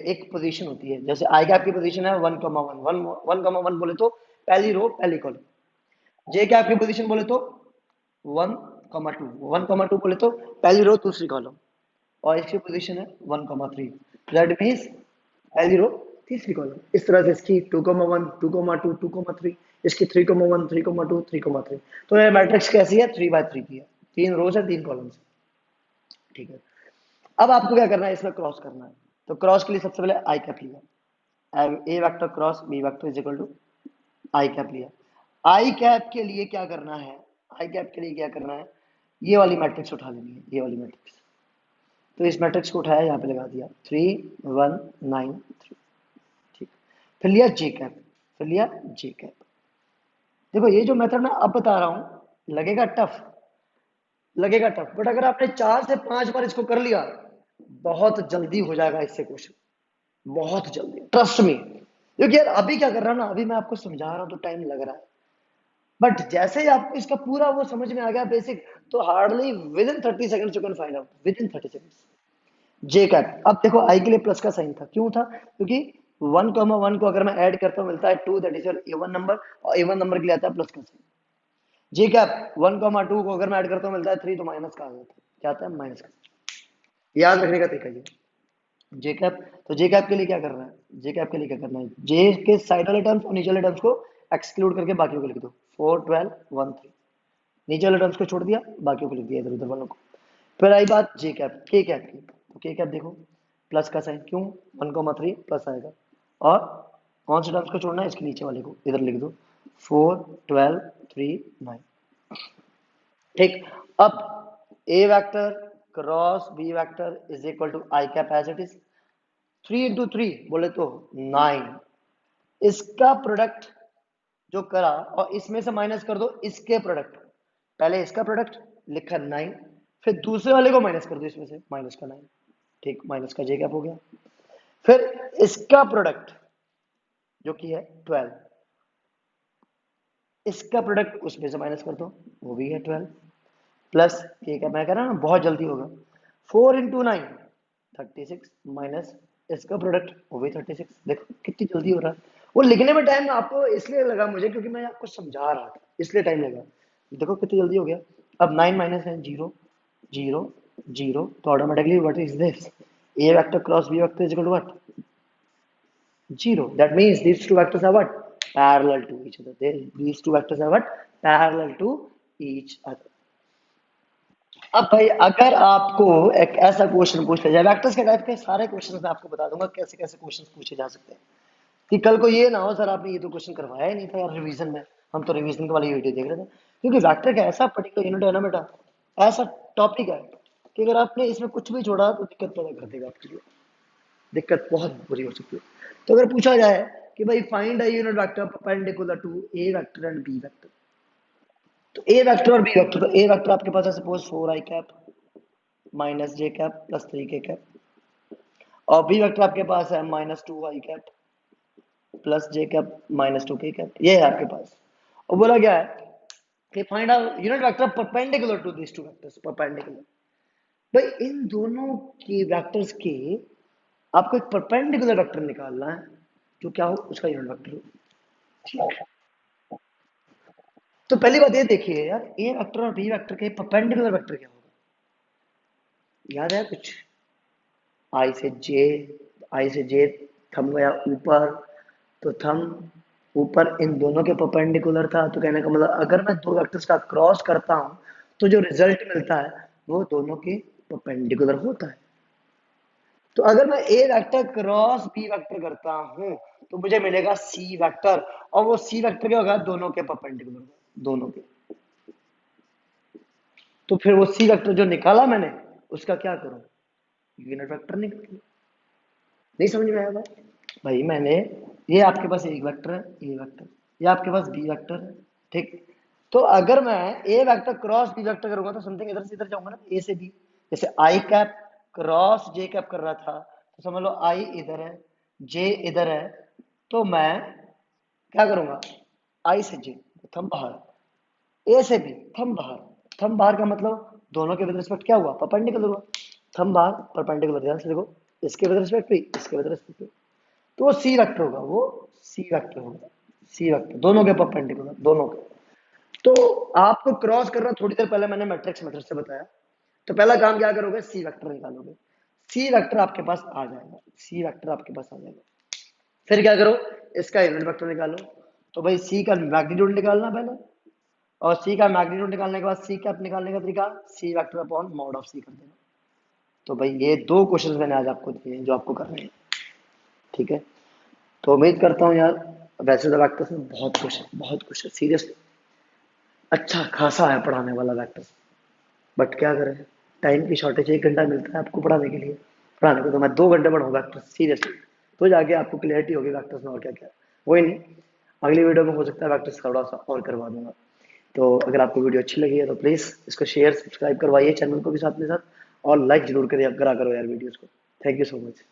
Speaker 1: एक पोजीशन होती है, जैसे आई कैप की पोजीशन है 1,1 1,1 बोले तो पहली रो पहली कॉलम, जे कैप की पोजीशन बोले तो 1,2 1,2 बोले तो पहली रो दूसरी कॉलम, और इसकी पोजीशन है 1,3, दैट मींस पहली रो तीसरी कॉलम। इस तरह से इसकी 2,1 2,2 2,3, इसकी 3,1 3,2 3,3। तो ये मैट्रिक्स कैसी है, 3 by 3 की है, 3 रोज है 3 कॉलम्स। ठीक है, अब आपको क्या करना है, इसमें क्रॉस करना है। तो क्रॉस के लिए सबसे पहले आई कैप लिया, a vector cross b vector is equal to i cap लिया। आई कैप के लिए क्या करना है, आई कैप के लिए क्या करना है, ये वाली मैट्रिक्स उठा लेनी है, ये वाली मैट्रिक्स। तो इस मैट्रिक्स को उठाया, यहाँ पे लगा दिया 3 1 9 3। ठीक, फिर लिया जे कैप, फिर लिया जे कैप। देखो ये जो मेथड मैं अब बता रहा हूं लगेगा टफ, लगेगा टफ, बट अगर आपने 4 से 5 बार इसको कर लिया बहुत जल्दी हो जाएगा इससे क्वेश्चन, बहुत जल्दी, ट्रस्ट मी। क्योंकि यार अभी क्या कर रहा हूं ना, अभी मैं आपको समझा रहा हूं तो टाइम लग रहा है, बट जैसे ही आपको इसका पूरा वो समझ में आ गया बेसिक, तो hardly with in 30 seconds you can find out, with in 30 seconds. J cap, अब देखो आई के लिए प्लस का साइन था, क्यों था, क्योंकि 1,1 को अगर मैं ऐड करता हूं मिलता है 2, that is your A one number, और ए वन नंबर के लिए आता है प्लस का साइन। जे कैप 1,2 को अगर मैं ऐड करता हूँ मिलता है 3, तो माइनस का आ जाता है, क्या आता है माइनस का। याद रखने का तरीका ये जे कैप। तो जे कैप के लिए क्या करना है, जे कैप के लिए क्या करना है, जे के साइड वाले टर्म्स और नीचे वाले टर्म्स को एक्सक्लूड करके बाकियों को लिख दो, 4, 12, 1, 3। नीचे वाले टर्म्स को छोड़ दिया, बाकियों को लिख दिया इधर उधर वालों को। फिर आई बात जे कैप के कैप की, तो के कैप देखो प्लस का साइन, क्यों 1,3 प्लस आएगा, और कौन से टर्म्स को छोड़ना है, इसके नीचे वाले को इधर लिख दो, 4, 12, 3, 9। ठीक। अब a vector cross b vector is equal to i cap as it is, 3 into 3 बोले तो 9। इसका प्रोडक्ट जो करा और इसमें से माइनस कर दो इसके प्रोडक्ट, पहले इसका प्रोडक्ट लिखा 9, फिर दूसरे वाले को माइनस कर दो इसमें से माइनस का 9। ठीक, माइनस का जे कैप हो गया। फिर इसका प्रोडक्ट जो कि है 12, इसका प्रोडक्ट उसमें से माइनस कर दो, वो भी है 12, प्लस के कैप, मैं कह रहा हूं ना बहुत जल्दी होगा, 4 into 9 36 माइनस इसका प्रोडक्ट वो भी 36। देखो कितनी जल्दी हो रहा है। वो लिखने में टाइम आपको इसलिए लगा मुझे क्योंकि मैं आपको समझा रहा था, इसलिए टाइम लगा। देखो कितनी जल्दी हो गया। अब 9 माइनस है 0, 0, 0, तो automatically what is this, a vector cross b vector is equal to what, 0। That means these two vectors are what, parallel to each other. These two vectors are what, parallel to each other. अब भाई अगर आपको एक ऐसा question पूछ लिया जाए, vectors के टाइप के सारे क्वेश्चन मैं आपको बता दूंगा कैसे कैसे क्वेश्चन पूछे जा सकते हैं, कि कल को ये ना हो सर आपने ये तो क्वेश्चन करवाया ही नहीं था यार रिवीजन में, हम तो रिवीजन वाली वीडियो देख रहे थे। क्योंकि वेक्टर का ऐसा पर्टिकुलर यूनिट है ना बेटा, ऐसा टॉपिक है कि अगर आपने इसमें कुछ भी छोड़ा तो दिक्कत पैदा कर देगा आपके लिए, दिक्कत बहुत बुरी हो सकती है। तो अगर पूछा जाए कि भाई find a unit vector perpendicular to a vector and b vector, तो ए वेक्टर और बी वेक्टर, तो ए वेक्टर आपके पास है suppose 4 i cap minus j cap plus 3 k cap, और बी वेक्टर आपके पास है -2 I cap plus J cap -2 के कैप, ये है आपके पास। और बोला गया है कि find out unit vector perpendicular to this two vectors, perpendicular. भाई इन दोनों के वेक्टर्स के आपको एक परपेंडिकुलर वेक्टर निकालना है जो क्या हो, उसका यूनिट वेक्टर हो। ठीक। तो पहली बात ये देखिए यार, ए वेक्टर और बी वेक्टर के परपेंडिकुलर वेक्टर क्या होगा, याद है कुछ, आई से जे, आई से जे थम गया ऊपर, तो थम ऊपर इन दोनों के परपेंडिकुलर था, तो कहने का मतलब अगर मैं दो वेक्टर्स का क्रॉस करता हूं तो जो रिजल्ट मिलता है वो दोनों के परपेंडिकुलर होता है। तो अगर मैं ए वेक्टर क्रॉस बी वेक्टर करता हूं तो मुझे मिलेगा सी वेक्टर, और वो सी वेक्टर क्या होगा, दोनों के परपेंडिकुलर, दोनों के। तो फिर वो सी वेक्टर जो निकाला मैंने उसका क्या करूं, यूनिट वेक्टर निकालूं। नहीं समझ में आया बात? भाई मैंने, ये आपके पास एक वेक्टर है ए वेक्टर, ये आपके पास बी वेक्टर है, ठीक। तो अगर मैं ए वेक्टर क्रॉस बी वेक्टर करूंगा तो समथिंग इधर से इधर जाऊंगा ना, ए से बी। जैसे आई कैप क्रॉस जे कैप कर रहा था, तो समझ लो आई इधर है, जे इधर है, तो मैं क्या करूंगा, आई से जे थम बाहर, ए से बी थम बाहर। थम बाहर का मतलब दोनों के विद रिस्पेक्ट क्या हुआ, परपेंडिकुलर हुआ। थम बाहर परपेंडिकुलर, ध्यान से देखो, इसके विद रिस्पेक्ट भी, इसके विद रिस्पेक्ट भी, तो वो सी वेक्टर होगा, वो सी वेक्टर होगा, सी वेक्टर दोनों के परपेंडिकुलर, दोनों के। तो आपको क्रॉस करना, थोड़ी देर पहले मैंने मैट्रिक्स मेथड से बताया। तो पहला काम क्या करोगे, सी वेक्टर निकालोगे, सी वेक्टर आपके पास आ जाएगा, सी वेक्टर आपके पास आ जाएगा। फिर क्या करो, इसका यूनिट वेक्टर निकालो। तो भाई सी का मैग्नीट्यूड निकालना पहले, और सी का मैग्नीट्यूड निकालने के बाद सी कैप निकालने का तरीका, C vector upon mod of सी कर देना। तो भाई ये दो क्वेश्चन मैंने आज आपको दिए हैं जो आपको करने हैं, ठीक है। तो उम्मीद करता हूँ यार, वैसे तो वेक्टर्स में बहुत कुछ है सीरियसली, अच्छा खासा है पढ़ाने वाला वेक्टर्स, बट क्या करें, टाइम की शॉर्टेज, 1 घंटा मिलता है आपको पढ़ाने के लिए, पढ़ाने को तो मैं 2 घंटे पढ़ाऊँ वेक्टर्स सीरियसली, तो जाके आपको क्लियरिटी होगी वेक्टर्स में और क्या क्या। वही नहीं, अगली वीडियो में हो सकता है वेक्टर्स थोड़ा सा और करवा दूंगा। तो अगर आपको वीडियो अच्छी लगी है तो प्लीज़ इसको शेयर सब्सक्राइब करवाइए चैनल को भी साथ में साथ, और लाइक जरूर करिए, करा करो यार वीडियोस को। Thank you so much.